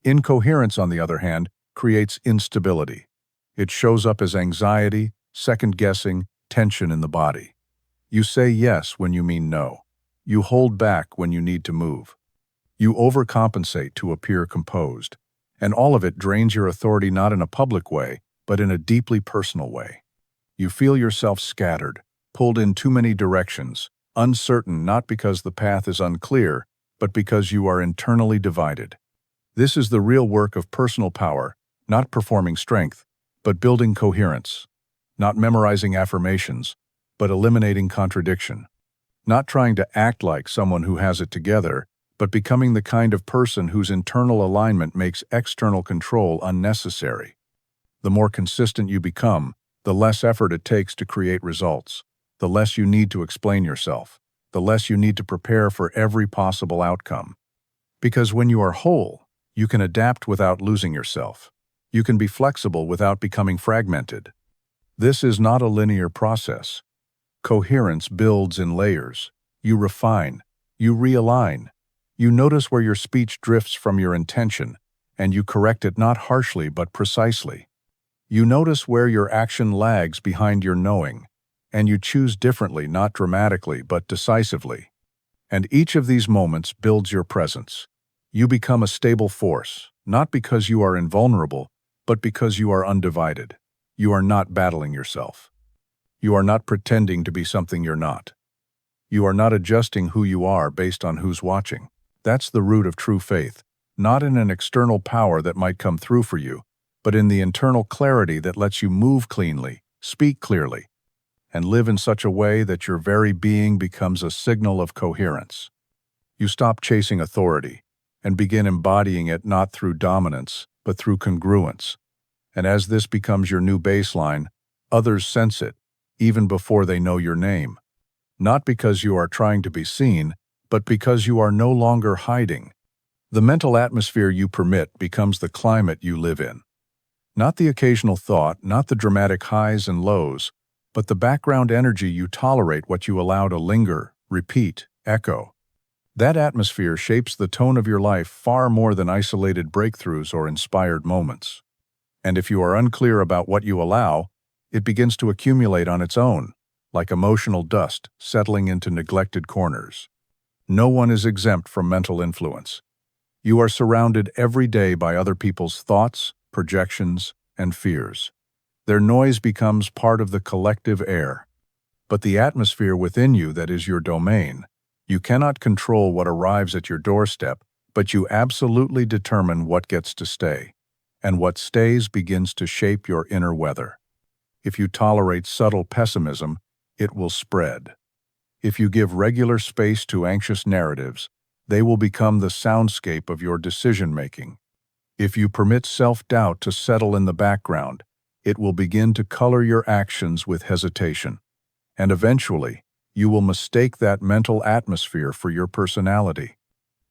Incoherence, on the other hand, creates instability. It shows up as anxiety, second-guessing, tension in the body. You say yes when you mean no. You hold back when you need to move. You overcompensate to appear composed. And all of it drains your authority not in a public way, but in a deeply personal way. You feel yourself scattered, pulled in too many directions, uncertain not because the path is unclear, but because you are internally divided. This is the real work of personal power, not performing strength, but building coherence. Not memorizing affirmations, but eliminating contradiction. Not trying to act like someone who has it together, but becoming the kind of person whose internal alignment makes external control unnecessary. The more consistent you become, the less effort it takes to create results. The less you need to explain yourself. The less you need to prepare for every possible outcome. Because when you are whole, you can adapt without losing yourself. You can be flexible without becoming fragmented. This is not a linear process. Coherence builds in layers. You refine. You realign. You notice where your speech drifts from your intention, and you correct it not harshly but precisely. You notice where your action lags behind your knowing, and you choose differently not dramatically but decisively. And each of these moments builds your presence. You become a stable force, not because you are invulnerable, but because you are undivided. You are not battling yourself. You are not pretending to be something you're not. You are not adjusting who you are based on who's watching. That's the root of true faith, not in an external power that might come through for you, but in the internal clarity that lets you move cleanly, speak clearly, and live in such a way that your very being becomes a signal of coherence. You stop chasing authority and begin embodying it not through dominance, but through congruence. And as this becomes your new baseline, others sense it, even before they know your name. Not because you are trying to be seen, but because you are no longer hiding. The mental atmosphere you permit becomes the climate you live in. Not the occasional thought, not the dramatic highs and lows, but the background energy you tolerate, what you allow to linger, repeat, echo. That atmosphere shapes the tone of your life far more than isolated breakthroughs or inspired moments. And if you are unclear about what you allow, it begins to accumulate on its own, like emotional dust settling into neglected corners. No one is exempt from mental influence. You are surrounded every day by other people's thoughts, projections, and fears. Their noise becomes part of the collective air. But the atmosphere within you that is your domain, you cannot control what arrives at your doorstep, but you absolutely determine what gets to stay. And what stays begins to shape your inner weather. If you tolerate subtle pessimism, it will spread. If you give regular space to anxious narratives, they will become the soundscape of your decision-making. If you permit self-doubt to settle in the background, it will begin to color your actions with hesitation. And eventually, you will mistake that mental atmosphere for your personality.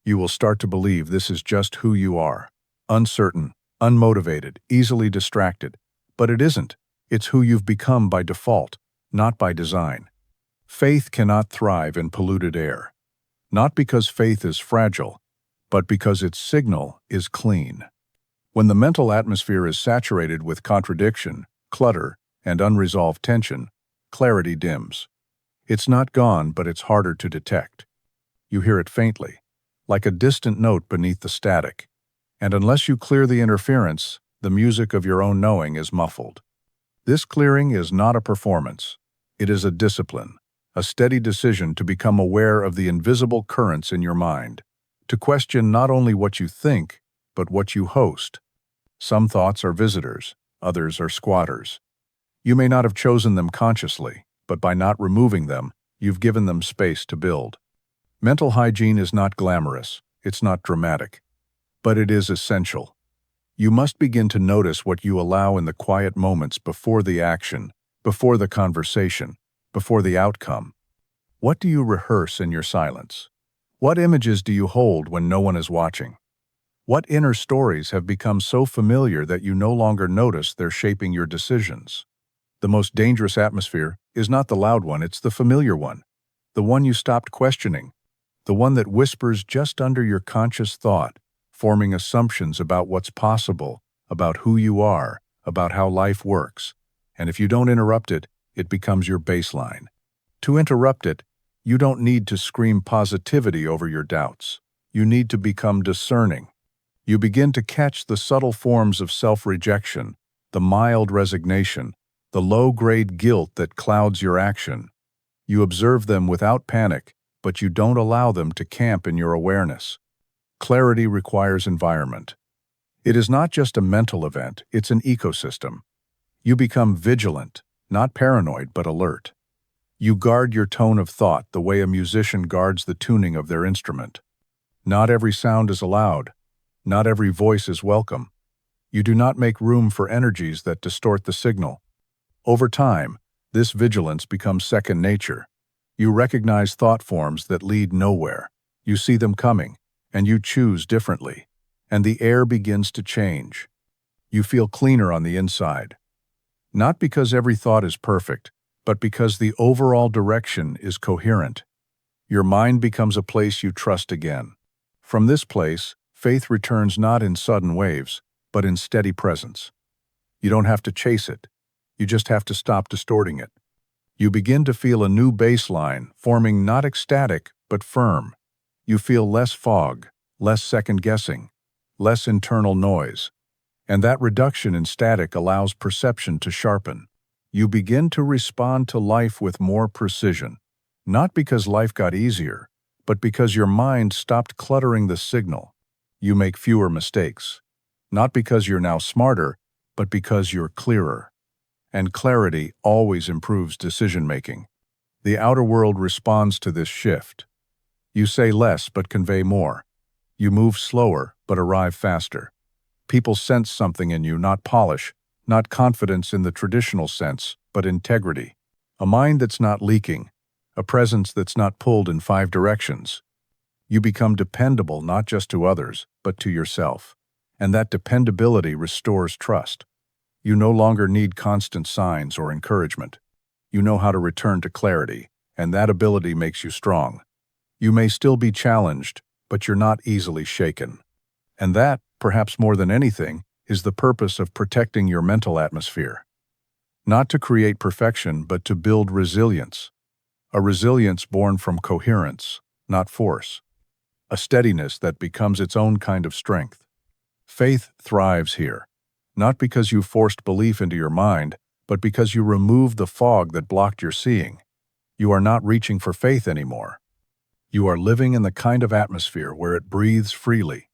You will start to believe this is just who you are, uncertain, unmotivated, easily distracted. But it isn't. It's who you've become by default, not by design. Faith cannot thrive in polluted air. Not because faith is fragile, but because its signal is clean. When the mental atmosphere is saturated with contradiction, clutter, and unresolved tension, clarity dims. It's not gone, but it's harder to detect. You hear it faintly, like a distant note beneath the static. And unless you clear the interference, the music of your own knowing is muffled. This clearing is not a performance. It is a discipline, a steady decision to become aware of the invisible currents in your mind, to question not only what you think, but what you host. Some thoughts are visitors, others are squatters. You may not have chosen them consciously, but by not removing them, you've given them space to build. Mental hygiene is not glamorous, it's not dramatic. But it is essential. You must begin to notice what you allow in the quiet moments before the action, before the conversation, before the outcome. What do you rehearse in your silence? What images do you hold when no one is watching? What inner stories have become so familiar that you no longer notice they're shaping your decisions? The most dangerous atmosphere is not the loud one, it's the familiar one. The one you stopped questioning. The one that whispers just under your conscious thought, forming assumptions about what's possible, about who you are, about how life works. And if you don't interrupt it, it becomes your baseline. To interrupt it, you don't need to scream positivity over your doubts. You need to become discerning. You begin to catch the subtle forms of self-rejection, the mild resignation, the low-grade guilt that clouds your action. You observe them without panic, but you don't allow them to camp in your awareness. Clarity requires environment. It is not just a mental event, it's an ecosystem. You become vigilant, not paranoid, but alert. You guard your tone of thought the way a musician guards the tuning of their instrument. Not every sound is allowed. Not every voice is welcome. You do not make room for energies that distort the signal. Over time, this vigilance becomes second nature. You recognize thought forms that lead nowhere. You see them coming, and you choose differently. And the air begins to change. You feel cleaner on the inside. Not because every thought is perfect, but because the overall direction is coherent. Your mind becomes a place you trust again. From this place, faith returns not in sudden waves, but in steady presence. You don't have to chase it. You just have to stop distorting it. You begin to feel a new baseline, forming not ecstatic, but firm. You feel less fog, less second-guessing, less internal noise. And that reduction in static allows perception to sharpen. You begin to respond to life with more precision, not because life got easier, but because your mind stopped cluttering the signal. You make fewer mistakes, not because you're now smarter, but because you're clearer. And clarity always improves decision-making. The outer world responds to this shift. You say less but convey more. You move slower but arrive faster. People sense something in you, not polish, not confidence in the traditional sense, but integrity. A mind that's not leaking, a presence that's not pulled in 5 directions. You become dependable not just to others, but to yourself. And that dependability restores trust. You no longer need constant signs or encouragement. You know how to return to clarity, and that ability makes you strong. You may still be challenged, but you're not easily shaken. And that, perhaps more than anything, is the purpose of protecting your mental atmosphere. Not to create perfection, but to build resilience. A resilience born from coherence, not force. A steadiness that becomes its own kind of strength. Faith thrives here, not because you forced belief into your mind, but because you removed the fog that blocked your seeing. You are not reaching for faith anymore. You are living in the kind of atmosphere where it breathes freely.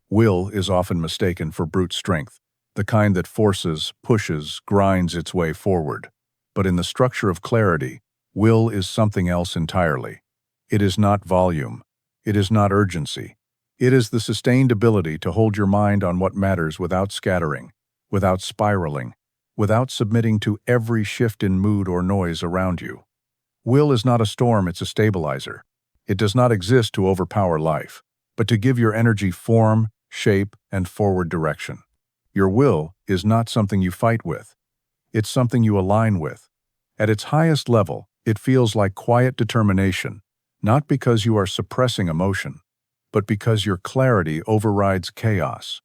Will is often mistaken for brute strength, the kind that forces, pushes, grinds its way forward. But in the structure of clarity, will is something else entirely. It is not volume. It is not urgency. It is the sustained ability to hold your mind on what matters without scattering, without spiraling, without submitting to every shift in mood or noise around you. Will is not a storm, it's a stabilizer. It does not exist to overpower life, but to give your energy form, shape, and forward direction. Your will is not something you fight with. It's something you align with. At its highest level, it feels like quiet determination, not because you are suppressing emotion, but because your clarity overrides chaos.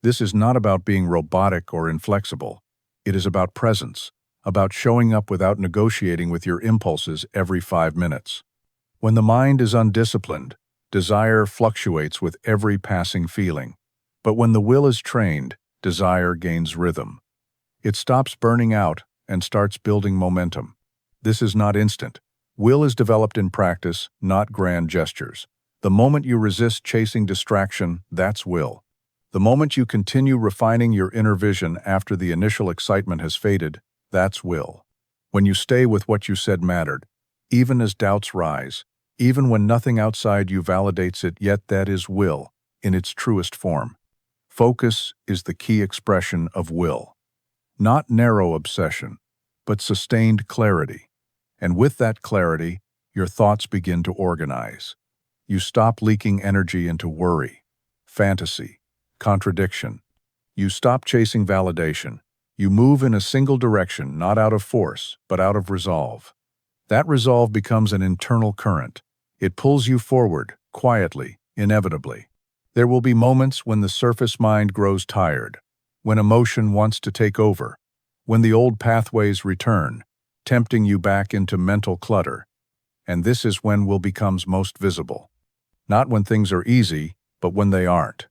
This is not about being robotic or inflexible. It is about presence, about showing up without negotiating with your impulses every 5 minutes. When the mind is undisciplined, desire fluctuates with every passing feeling. But when the will is trained, desire gains rhythm. It stops burning out and starts building momentum. This is not instant. Will is developed in practice, not grand gestures. The moment you resist chasing distraction, that's will. The moment you continue refining your inner vision after the initial excitement has faded, that's will. When you stay with what you said mattered, even as doubts rise, even when nothing outside you validates it, yet that is will, in its truest form. Focus is the key expression of will. Not narrow obsession, but sustained clarity. And with that clarity, your thoughts begin to organize. You stop leaking energy into worry, fantasy, contradiction. You stop chasing validation. You move in a single direction, not out of force, but out of resolve. That resolve becomes an internal current. It pulls you forward, quietly, inevitably. There will be moments when the surface mind grows tired, when emotion wants to take over, when the old pathways return, tempting you back into mental clutter. And this is when will becomes most visible. Not when things are easy, but when they aren't.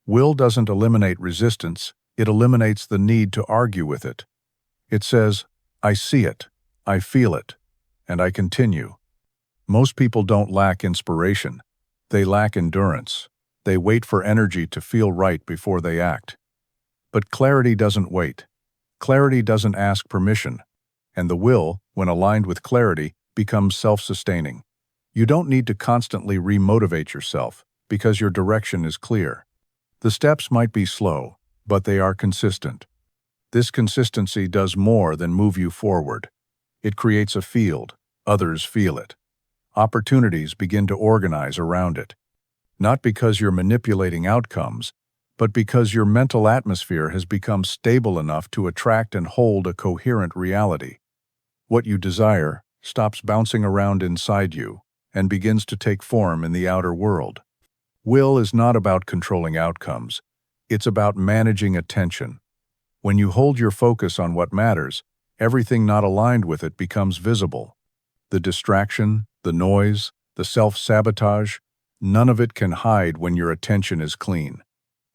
Will doesn't eliminate resistance, it eliminates the need to argue with it. It says, I see it, I feel it, and I continue. Most people don't lack inspiration. They lack endurance. They wait for energy to feel right before they act. But clarity doesn't wait. Clarity doesn't ask permission. And the will, when aligned with clarity, becomes self-sustaining. You don't need to constantly re-motivate yourself because your direction is clear. The steps might be slow, but they are consistent. This consistency does more than move you forward. It creates a field. Others feel it. Opportunities begin to organize around it. Not because you're manipulating outcomes, but because your mental atmosphere has become stable enough to attract and hold a coherent reality. What you desire stops bouncing around inside you and begins to take form in the outer world. Will is not about controlling outcomes. It's about managing attention. When you hold your focus on what matters, everything not aligned with it becomes visible. The distraction, the noise, the self-sabotage, none of it can hide when your attention is clean.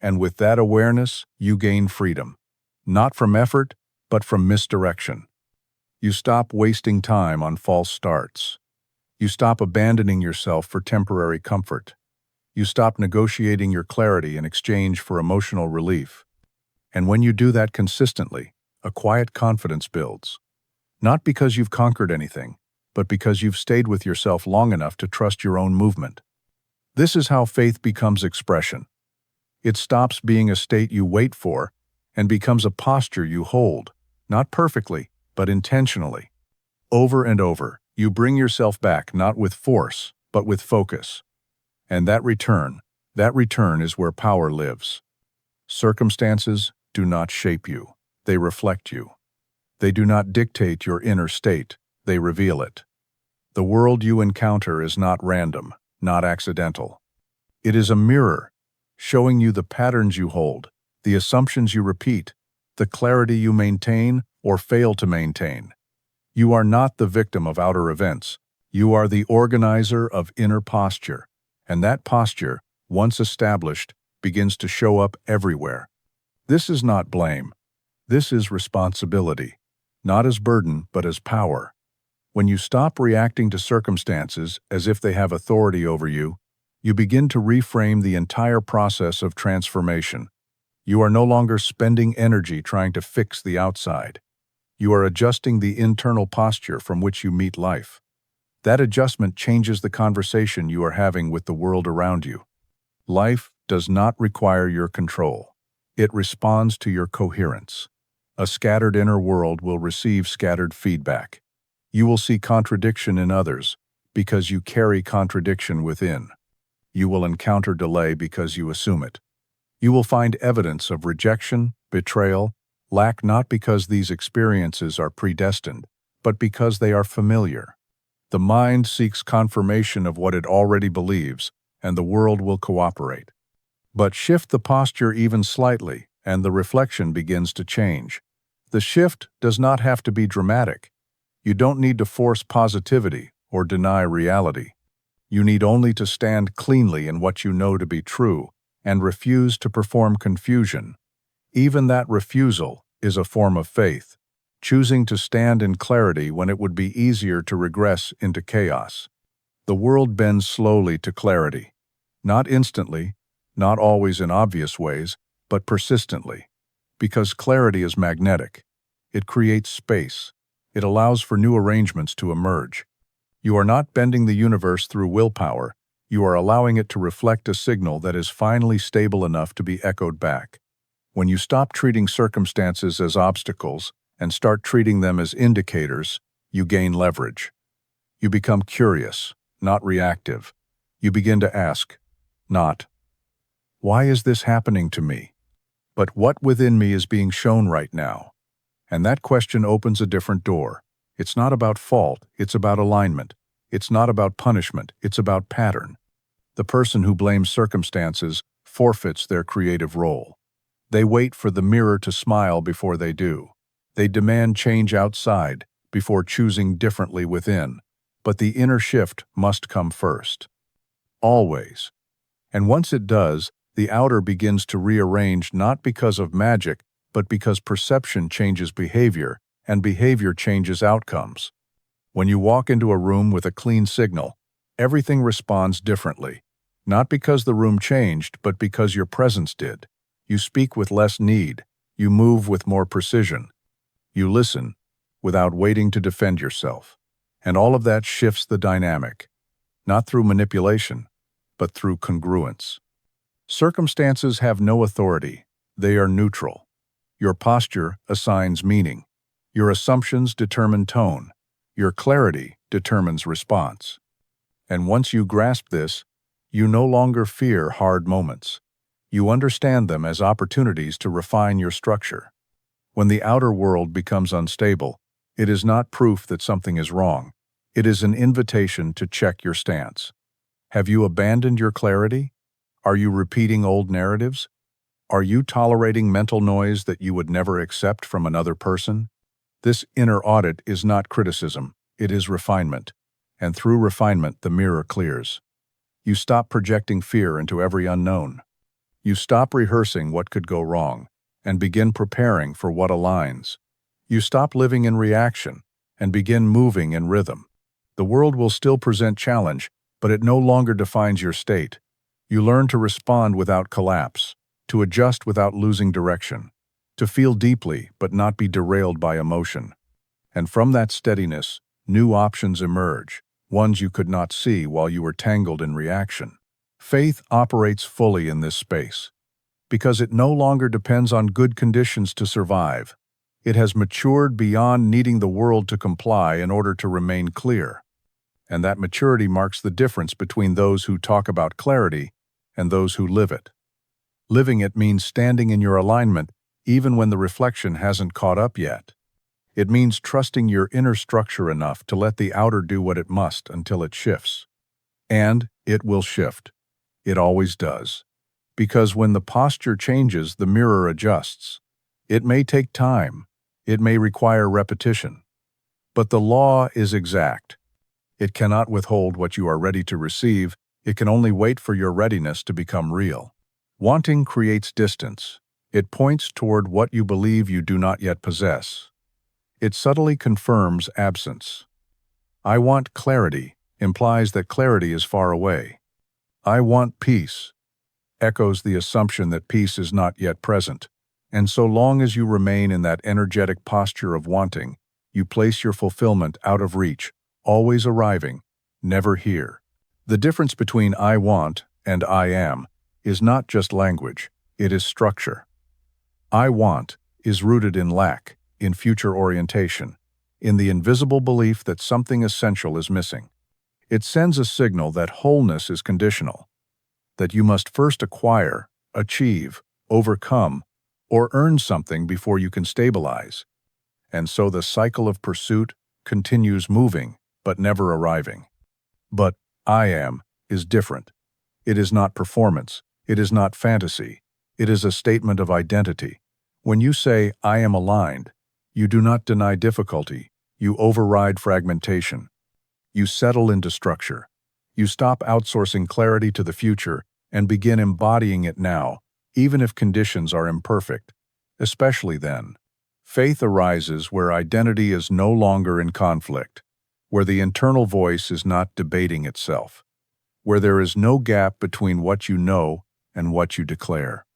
And with that awareness, you gain freedom. Not from effort, but from misdirection. You stop wasting time on false starts. You stop abandoning yourself for temporary comfort. You stop negotiating your clarity in exchange for emotional relief. And when you do that consistently, a quiet confidence builds. Not because you've conquered anything, but because you've stayed with yourself long enough to trust your own movement. This is how faith becomes expression. It stops being a state you wait for and becomes a posture you hold, not perfectly, but intentionally. Over and over, you bring yourself back not with force, but with focus. And that return is where power lives. Circumstances do not shape you, they reflect you. They do not dictate your inner state, they reveal it. The world you encounter is not random, not accidental. It is a mirror, showing you the patterns you hold, the assumptions you repeat, the clarity you maintain or fail to maintain. You are not the victim of outer events. You are the organizer of inner posture, and that posture, once established, begins to show up everywhere. This is not blame. This is responsibility, not as burden but as power. When you stop reacting to circumstances as if they have authority over you, you begin to reframe the entire process of transformation. You are no longer spending energy trying to fix the outside. You are adjusting the internal posture from which you meet life. That adjustment changes the conversation you are having with the world around you. Life does not require your control. It responds to your coherence. A scattered inner world will receive scattered feedback. You will see contradiction in others because you carry contradiction within. You will encounter delay because you assume it. You will find evidence of rejection, betrayal, lack not because these experiences are predestined, but because they are familiar. The mind seeks confirmation of what it already believes, and the world will cooperate. But shift the posture even slightly, and the reflection begins to change. The shift does not have to be dramatic. You don't need to force positivity or deny reality. You need only to stand cleanly in what you know to be true and refuse to perform confusion. Even that refusal is a form of faith, choosing to stand in clarity when it would be easier to regress into chaos. The world bends slowly to clarity, not instantly, not always in obvious ways, but persistently. Because clarity is magnetic. It creates space. It allows for new arrangements to emerge. You are not bending the universe through willpower. You are allowing it to reflect a signal that is finally stable enough to be echoed back. When you stop treating circumstances as obstacles and start treating them as indicators, you gain leverage. You become curious, not reactive. You begin to ask, not, why is this happening to me? But what within me is being shown right now? And that question opens a different door. It's not about fault, it's about alignment. It's not about punishment, it's about pattern. The person who blames circumstances forfeits their creative role. They wait for the mirror to smile before they do. They demand change outside before choosing differently within. But the inner shift must come first. Always. And once it does, the outer begins to rearrange not because of magic, but because perception changes behavior, and behavior changes outcomes. When you walk into a room with a clean signal, everything responds differently. Not because the room changed, but because your presence did. You speak with less need. You move with more precision. You listen without waiting to defend yourself. And all of that shifts the dynamic, not through manipulation, but through congruence. Circumstances have no authority. They are neutral. Your posture assigns meaning. Your assumptions determine tone. Your clarity determines response. And once you grasp this, you no longer fear hard moments. You understand them as opportunities to refine your structure. When the outer world becomes unstable, it is not proof that something is wrong. It is an invitation to check your stance. Have you abandoned your clarity? Are you repeating old narratives? Are you tolerating mental noise that you would never accept from another person? This inner audit is not criticism, it is refinement. And through refinement, the mirror clears. You stop projecting fear into every unknown. You stop rehearsing what could go wrong and begin preparing for what aligns. You stop living in reaction and begin moving in rhythm. The world will still present challenge, but it no longer defines your state. You learn to respond without collapse, to adjust without losing direction, to feel deeply but not be derailed by emotion. And from that steadiness, new options emerge, ones you could not see while you were tangled in reaction. Faith operates fully in this space, because it no longer depends on good conditions to survive. It has matured beyond needing the world to comply in order to remain clear. And that maturity marks the difference between those who talk about clarity and those who live it. Living it means standing in your alignment even when the reflection hasn't caught up yet. It means trusting your inner structure enough to let the outer do what it must until it shifts. And it will shift. It always does. Because when the posture changes, the mirror adjusts. It may take time. It may require repetition. But the law is exact. It cannot withhold what you are ready to receive. It can only wait for your readiness to become real. Wanting creates distance. It points toward what you believe you do not yet possess. It subtly confirms absence. I want clarity implies that clarity is far away. I want peace echoes the assumption that peace is not yet present. And so long as you remain in that energetic posture of wanting, you place your fulfillment out of reach, always arriving, never here. The difference between I want and I am is not just language, it is structure. I want is rooted in lack, in future orientation, in the invisible belief that something essential is missing. It sends a signal that wholeness is conditional, that you must first acquire, achieve, overcome, or earn something before you can stabilize. And so the cycle of pursuit continues moving, but never arriving. But I am is different. It is not performance. It is not fantasy. It is a statement of identity. When you say, I am aligned, you do not deny difficulty. You override fragmentation. You settle into structure. You stop outsourcing clarity to the future and begin embodying it now, even if conditions are imperfect. Especially then. Faith arises where identity is no longer in conflict, where the internal voice is not debating itself, where there is no gap between what you know and what you declare.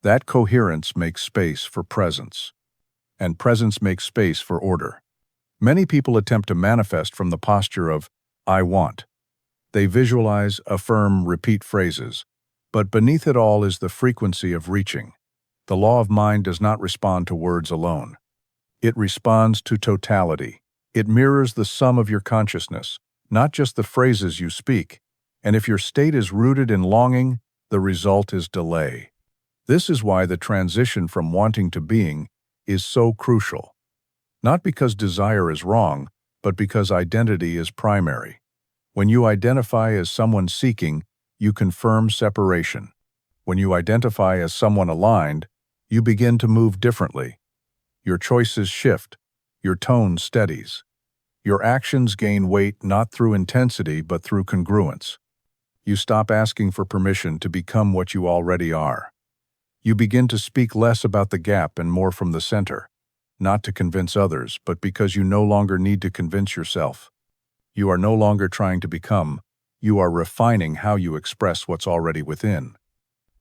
That coherence makes space for presence, and presence makes space for order. Many people attempt to manifest from the posture of, I want. They visualize, affirm, repeat phrases, but beneath it all is the frequency of reaching. The law of mind does not respond to words alone. It responds to totality. It mirrors the sum of your consciousness, not just the phrases you speak. And if your state is rooted in longing, the result is delay. This is why the transition from wanting to being is so crucial. Not because desire is wrong, but because identity is primary. When you identify as someone seeking, you confirm separation. When you identify as someone aligned, you begin to move differently. Your choices shift. Your tone steadies. Your actions gain weight not through intensity but through congruence. You stop asking for permission to become what you already are. You begin to speak less about the gap and more from the center, not to convince others, but because you no longer need to convince yourself. You are no longer trying to become, you are refining how you express what's already within.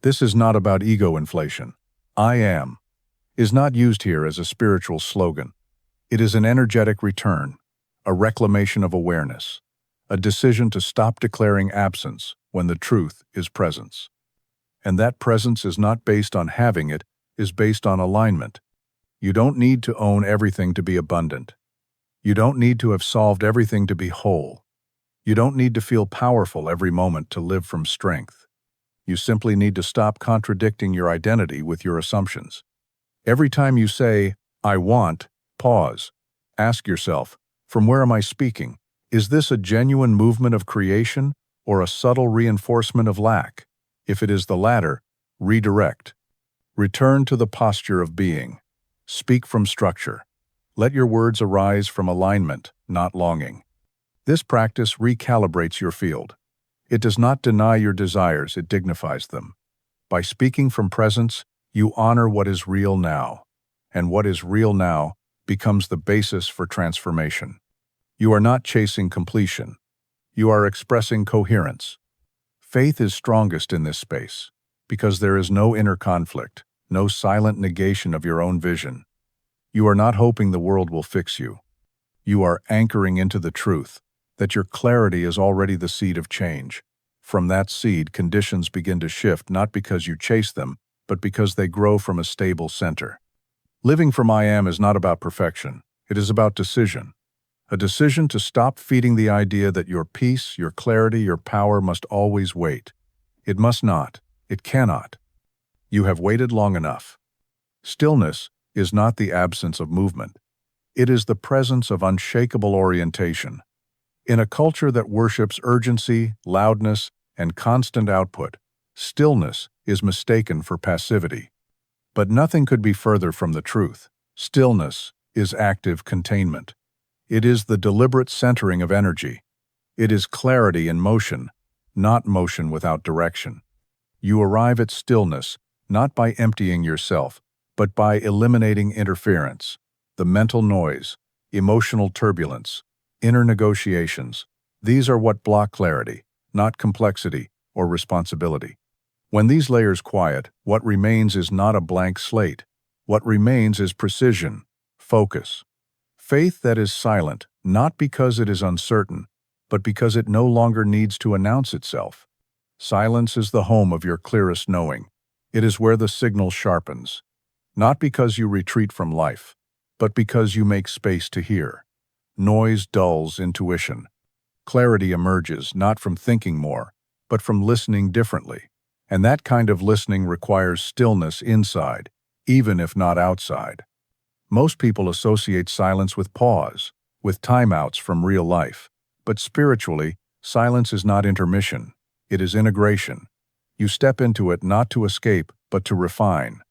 This is not about ego inflation. I am is not used here as a spiritual slogan. It is an energetic return, a reclamation of awareness, a decision to stop declaring absence when the truth is presence. And that presence is not based on having it, is based on alignment. You don't need to own everything to be abundant. You don't need to have solved everything to be whole. You don't need to feel powerful every moment to live from strength. You simply need to stop contradicting your identity with your assumptions. Every time you say, I want, pause. Ask yourself, from where am I speaking? Is this a genuine movement of creation or a subtle reinforcement of lack? If it is the latter, redirect. Return to the posture of being. Speak from structure. Let your words arise from alignment, not longing. This practice recalibrates your field. It does not deny your desires, it dignifies them. By speaking from presence, you honor what is real now, and what is real now becomes the basis for transformation. You are not chasing completion. You are expressing coherence. Faith is strongest in this space, because there is no inner conflict, no silent negation of your own vision. You are not hoping the world will fix you. You are anchoring into the truth that your clarity is already the seed of change. From that seed, conditions begin to shift not because you chase them, but because they grow from a stable center. Living from I am is not about perfection. It is about decision. A decision to stop feeding the idea that your peace, your clarity, your power must always wait. It must not. It cannot. You have waited long enough. Stillness is not the absence of movement. It is the presence of unshakable orientation. In a culture that worships urgency, loudness, and constant output, stillness is mistaken for passivity. But nothing could be further from the truth. Stillness is active containment. It is the deliberate centering of energy. It is clarity in motion, not motion without direction. You arrive at stillness not by emptying yourself, but by eliminating interference, the mental noise, emotional turbulence, inner negotiations. These are what block clarity, not complexity or responsibility. When these layers quiet, what remains is not a blank slate. What remains is precision, focus. Faith that is silent, not because it is uncertain, but because it no longer needs to announce itself. Silence is the home of your clearest knowing. It is where the signal sharpens. Not because you retreat from life, but because you make space to hear. Noise dulls intuition. Clarity emerges not from thinking more, but from listening differently. And that kind of listening requires stillness inside, even if not outside. Most people associate silence with pause, with timeouts from real life. But spiritually, silence is not intermission. It is integration. You step into it not to escape, but to refine.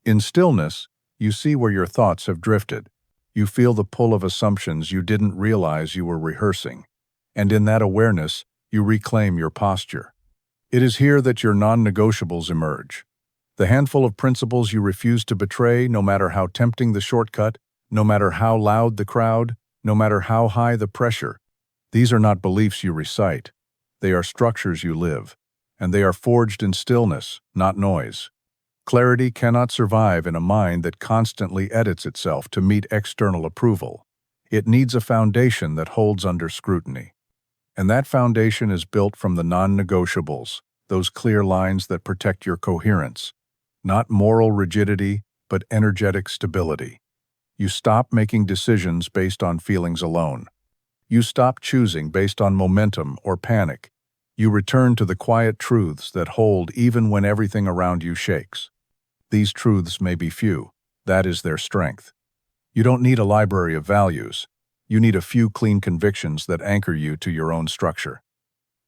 In stillness, you see where your thoughts have drifted. You feel the pull of assumptions you didn't realize you were rehearsing. And in that awareness, you reclaim your posture. It is here that your non-negotiables emerge. The handful of principles you refuse to betray, no matter how tempting the shortcut, no matter how loud the crowd, no matter how high the pressure. These are not beliefs you recite. They are structures you live. And they are forged in stillness, not noise. Clarity cannot survive in a mind that constantly edits itself to meet external approval. It needs a foundation that holds under scrutiny. And that foundation is built from the non-negotiables, those clear lines that protect your coherence. Not moral rigidity, but energetic stability. You stop making decisions based on feelings alone. You stop choosing based on momentum or panic. You return to the quiet truths that hold even when everything around you shakes. These truths may be few. That is their strength. You don't need a library of values. You need a few clean convictions that anchor you to your own structure.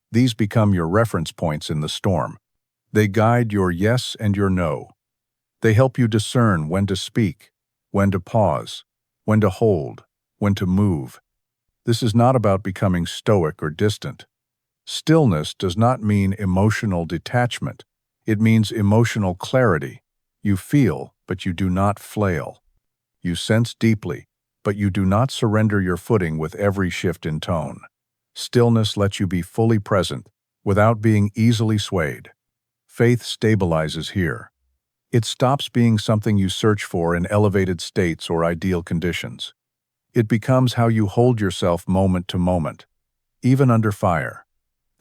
These become your reference points in the storm. They guide your yes and your no. They help you discern when to speak, when to pause, when to hold, when to move. This is not about becoming stoic or distant. Stillness does not mean emotional detachment. It means emotional clarity. You feel, but you do not flail. You sense deeply, but you do not surrender your footing with every shift in tone. Stillness lets you be fully present, without being easily swayed. Faith stabilizes here. It stops being something you search for in elevated states or ideal conditions. It becomes how you hold yourself moment to moment, even under fire.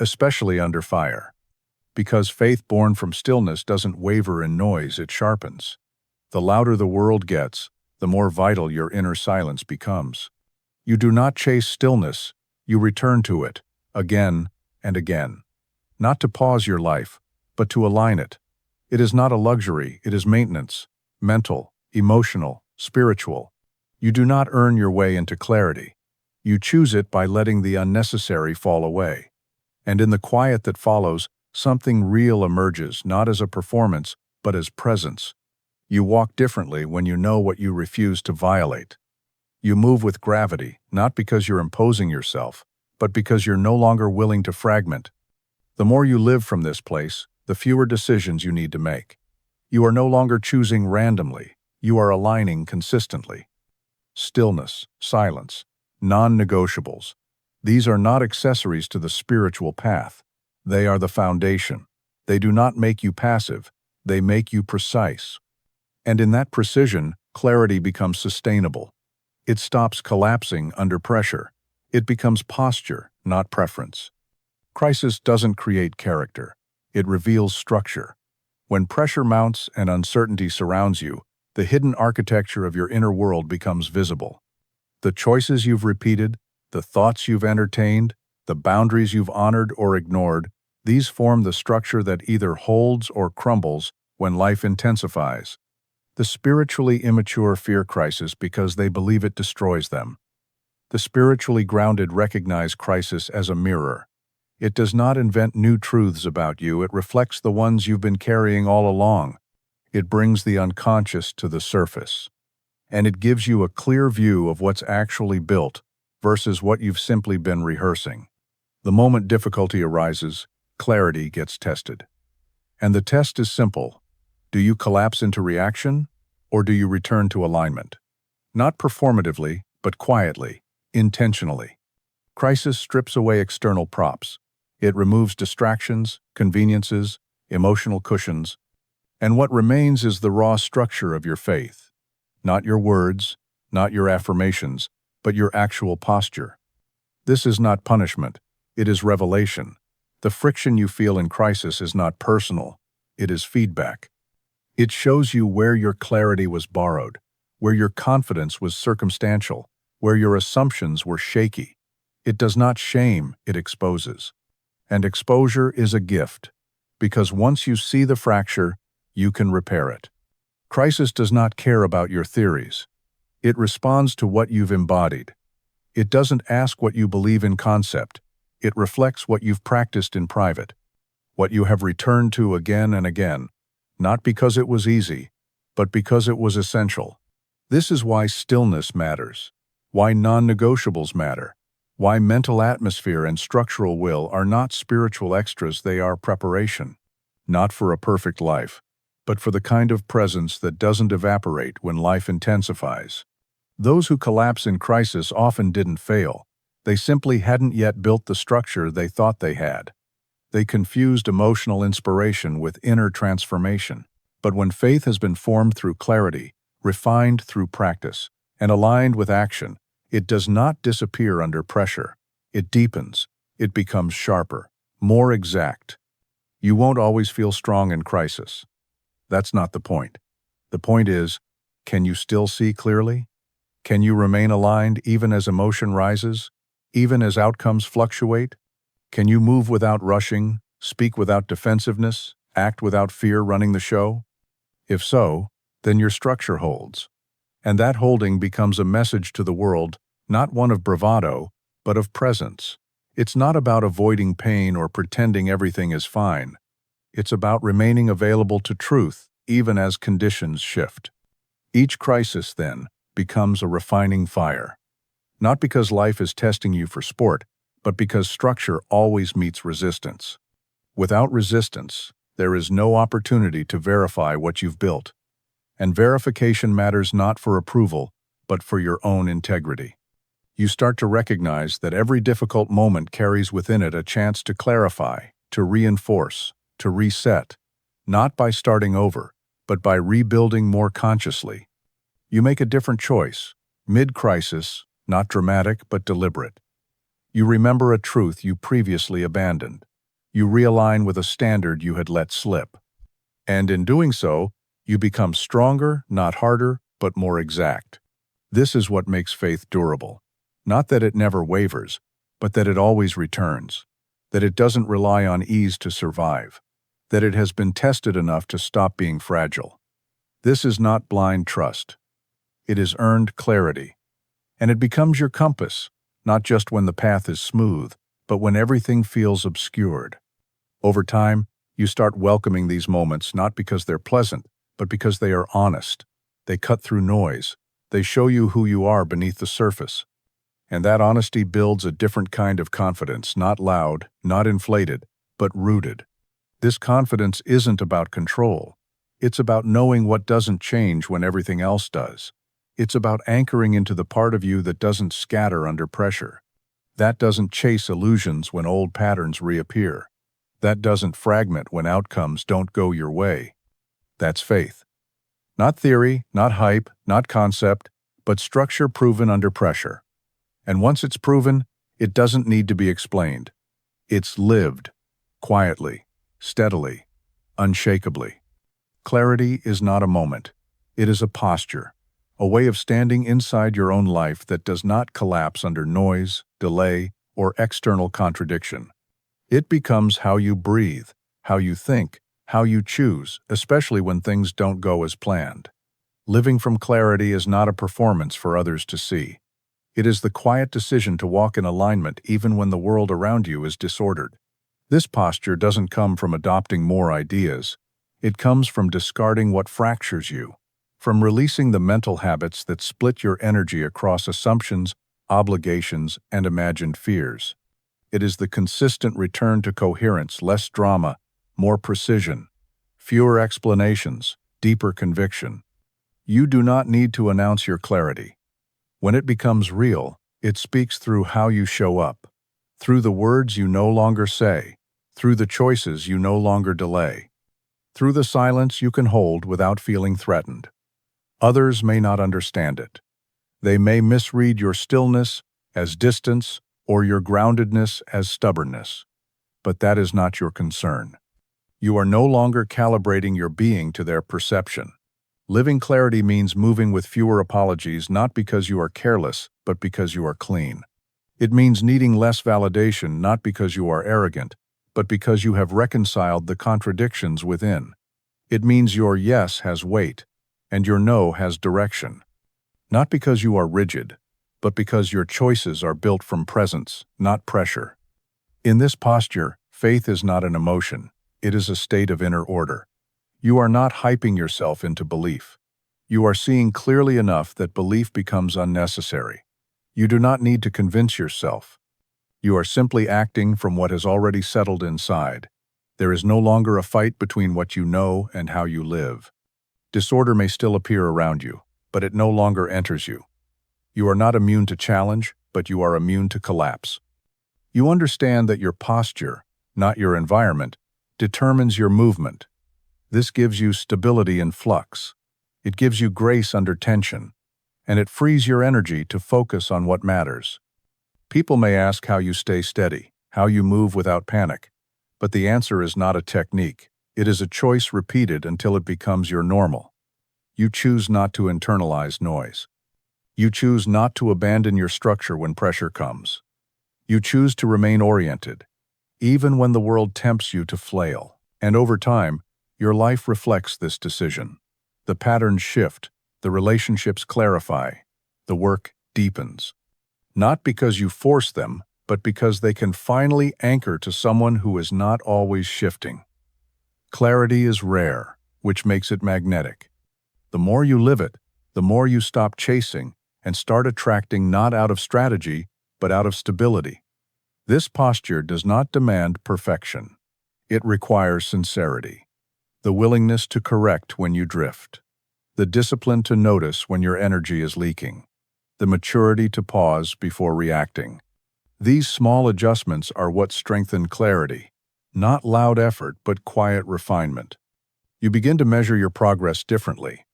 Especially under fire. Because faith born from stillness doesn't waver in noise, it sharpens. The louder the world gets, the more vital your inner silence becomes. You do not chase stillness, you return to it, again and again. Not to pause your life, but to align it. It is not a luxury, it is maintenance, mental, emotional, spiritual. You do not earn your way into clarity. You choose it by letting the unnecessary fall away. And in the quiet that follows, something real emerges, not as a performance, but as presence. You walk differently when you know what you refuse to violate. You move with gravity, not because you're imposing yourself, but because you're no longer willing to fragment. The more you live from this place, the fewer decisions you need to make. You are no longer choosing randomly, you are aligning consistently. Stillness, silence, non-negotiables. These are not accessories to the spiritual path. They are the foundation. They do not make you passive. They make you precise. And in that precision, clarity becomes sustainable. It stops collapsing under pressure. It becomes posture, not preference. Crisis doesn't create character. It reveals structure. When pressure mounts and uncertainty surrounds you, the hidden architecture of your inner world becomes visible. The choices you've repeated, the thoughts you've entertained, the boundaries you've honored or ignored, these form the structure that either holds or crumbles when life intensifies. The spiritually immature fear crisis because they believe it destroys them. The spiritually grounded recognize crisis as a mirror. It does not invent new truths about you, it reflects the ones you've been carrying all along. It brings the unconscious to the surface. And it gives you a clear view of what's actually built versus what you've simply been rehearsing. The moment difficulty arises, clarity gets tested. And the test is simple. Do you collapse into reaction, or do you return to alignment? Not performatively, but quietly, intentionally. Crisis strips away external props. It removes distractions, conveniences, emotional cushions, and what remains is the raw structure of your faith. Not your words, not your affirmations, but your actual posture. This is not punishment, it is revelation. The friction you feel in crisis is not personal, it is feedback. It shows you where your clarity was borrowed, where your confidence was circumstantial, where your assumptions were shaky. It does not shame, it exposes. And exposure is a gift, because once you see the fracture, you can repair it. Crisis does not care about your theories. It responds to what you've embodied. It doesn't ask what you believe in concept. It reflects what you've practiced in private, what you have returned to again and again, not because it was easy, but because it was essential. This is why stillness matters, why non-negotiables matter, why mental atmosphere and structural will are not spiritual extras, they are preparation. Not for a perfect life, but for the kind of presence that doesn't evaporate when life intensifies. Those who collapse in crisis often didn't fail. They simply hadn't yet built the structure they thought they had. They confused emotional inspiration with inner transformation. But when faith has been formed through clarity, refined through practice, and aligned with action, it does not disappear under pressure. It deepens. It becomes sharper, more exact. You won't always feel strong in crisis. That's not the point. The point is, can you still see clearly? Can you remain aligned even as emotion rises, even as outcomes fluctuate? Can you move without rushing, speak without defensiveness, act without fear running the show? If so, then your structure holds. And that holding becomes a message to the world, not one of bravado, but of presence. It's not about avoiding pain or pretending everything is fine. It's about remaining available to truth, even as conditions shift. Each crisis, then, becomes a refining fire. Not because life is testing you for sport, but because structure always meets resistance. Without resistance, there is no opportunity to verify what you've built. And verification matters not for approval, but for your own integrity. You start to recognize that every difficult moment carries within it a chance to clarify, to reinforce, to reset, not by starting over, but by rebuilding more consciously. You make a different choice, mid-crisis, not dramatic but deliberate. You remember a truth you previously abandoned. You realign with a standard you had let slip. And in doing so, you become stronger, not harder, but more exact. This is what makes faith durable. Not that it never wavers, but that it always returns. That it doesn't rely on ease to survive. That it has been tested enough to stop being fragile. This is not blind trust. It is earned clarity. And it becomes your compass, not just when the path is smooth, but when everything feels obscured. Over time, you start welcoming these moments not because they're pleasant, but because they are honest. They cut through noise. They show you who you are beneath the surface. And that honesty builds a different kind of confidence, not loud, not inflated, but rooted. This confidence isn't about control. It's about knowing what doesn't change when everything else does. It's about anchoring into the part of you that doesn't scatter under pressure. That doesn't chase illusions when old patterns reappear. That doesn't fragment when outcomes don't go your way. That's faith. Not theory, not hype, not concept, but structure proven under pressure. And once it's proven, it doesn't need to be explained. It's lived, quietly, steadily, unshakably. Clarity is not a moment. It is a posture. a way of standing inside your own life that does not collapse under noise, delay, or external contradiction. It becomes how you breathe, how you think, how you choose, especially when things don't go as planned. Living from clarity is not a performance for others to see. It is the quiet decision to walk in alignment even when the world around you is disordered. This posture doesn't come from adopting more ideas. It comes from discarding what fractures you, from releasing the mental habits that split your energy across assumptions, obligations, and imagined fears. It is the consistent return to coherence, less drama, more precision, fewer explanations, deeper conviction. You do not need to announce your clarity. When it becomes real, it speaks through how you show up, through the words you no longer say, through the choices you no longer delay, through the silence you can hold without feeling threatened. Others may not understand it. They may misread your stillness as distance or your groundedness as stubbornness. But that is not your concern. You are no longer calibrating your being to their perception. Living clarity means moving with fewer apologies, not because you are careless, but because you are clean. It means needing less validation, not because you are arrogant, but because you have reconciled the contradictions within. It means your yes has weight, and your no has direction. Not because you are rigid, but because your choices are built from presence, not pressure. In this posture, faith is not an emotion, it is a state of inner order. You are not hyping yourself into belief. You are seeing clearly enough that belief becomes unnecessary. You do not need to convince yourself. You are simply acting from what has already settled inside. There is no longer a fight between what you know and how you live. Disorder may still appear around you, but it no longer enters you. You are not immune to challenge, but you are immune to collapse. You understand that your posture, not your environment, determines your movement. This gives you stability in flux. It gives you grace under tension, and it frees your energy to focus on what matters. People may ask how you stay steady, how you move without panic, but the answer is not a technique. It is a choice repeated until it becomes your normal. You choose not to internalize noise. You choose not to abandon your structure when pressure comes. You choose to remain oriented, even when the world tempts you to flail. And over time, your life reflects this decision. The patterns shift, the relationships clarify, the work deepens. Not because you force them, but because they can finally anchor to someone who is not always shifting. Clarity is rare, which makes it magnetic. The more you live it, the more you stop chasing and start attracting not out of strategy, but out of stability. This posture does not demand perfection. It requires sincerity. The willingness to correct when you drift. The discipline to notice when your energy is leaking. The maturity to pause before reacting. These small adjustments are what strengthen clarity. Not loud effort, but quiet refinement. You begin to measure your progress differently.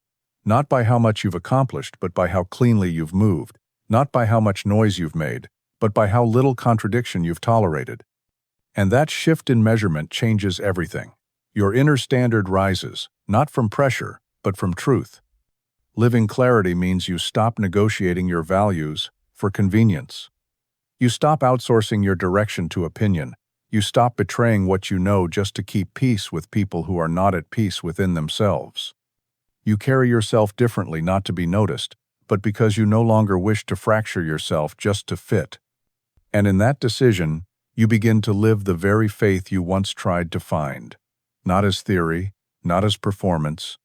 Not by how much you've accomplished, but by how cleanly you've moved. Not by how much noise you've made, but by how little contradiction you've tolerated. And that shift in measurement changes everything. Your inner standard rises, not from pressure, but from truth. Living clarity means you stop negotiating your values for convenience. You stop outsourcing your direction to opinion. You stop betraying what you know just to keep peace with people who are not at peace within themselves. You carry yourself differently not to be noticed, but because you no longer wish to fracture yourself just to fit. And in that decision, you begin to live the very faith you once tried to find. Not as theory, not as performance,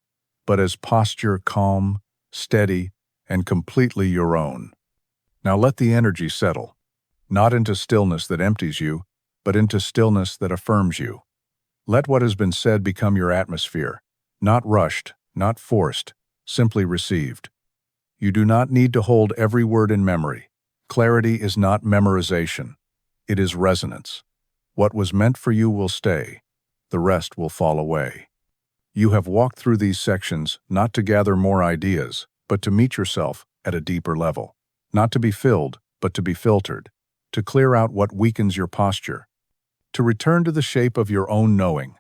but as posture calm, steady, and completely your own. Now let the energy settle, not into stillness that empties you, but into stillness that affirms you. Let what has been said become your atmosphere, not rushed, not forced, simply received. You do not need to hold every word in memory. Clarity is not memorization. It is resonance. What was meant for you will stay. The rest will fall away. You have walked through these sections not to gather more ideas, but to meet yourself at a deeper level. Not to be filled, but to be filtered. To clear out what weakens your posture. To return to the shape of your own knowing.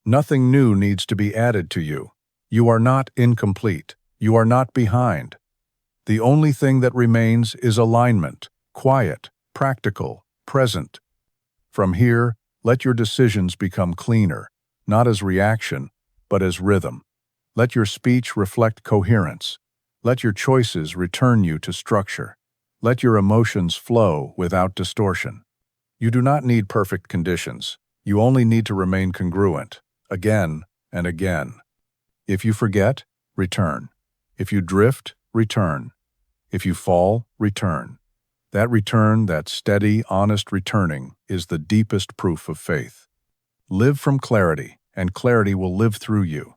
Nothing new needs to be added to you. You are not incomplete. You are not behind. The only thing that remains is alignment, quiet, practical, present. From here, let your decisions become cleaner, not as reaction, but as rhythm. Let your speech reflect coherence. Let your choices return you to structure. Let your emotions flow without distortion. You do not need perfect conditions. You only need to remain congruent, again and again. If you forget, return. If you drift, return. If you fall, return. That return, that steady, honest returning, is the deepest proof of faith. Live from clarity, and clarity will live through you.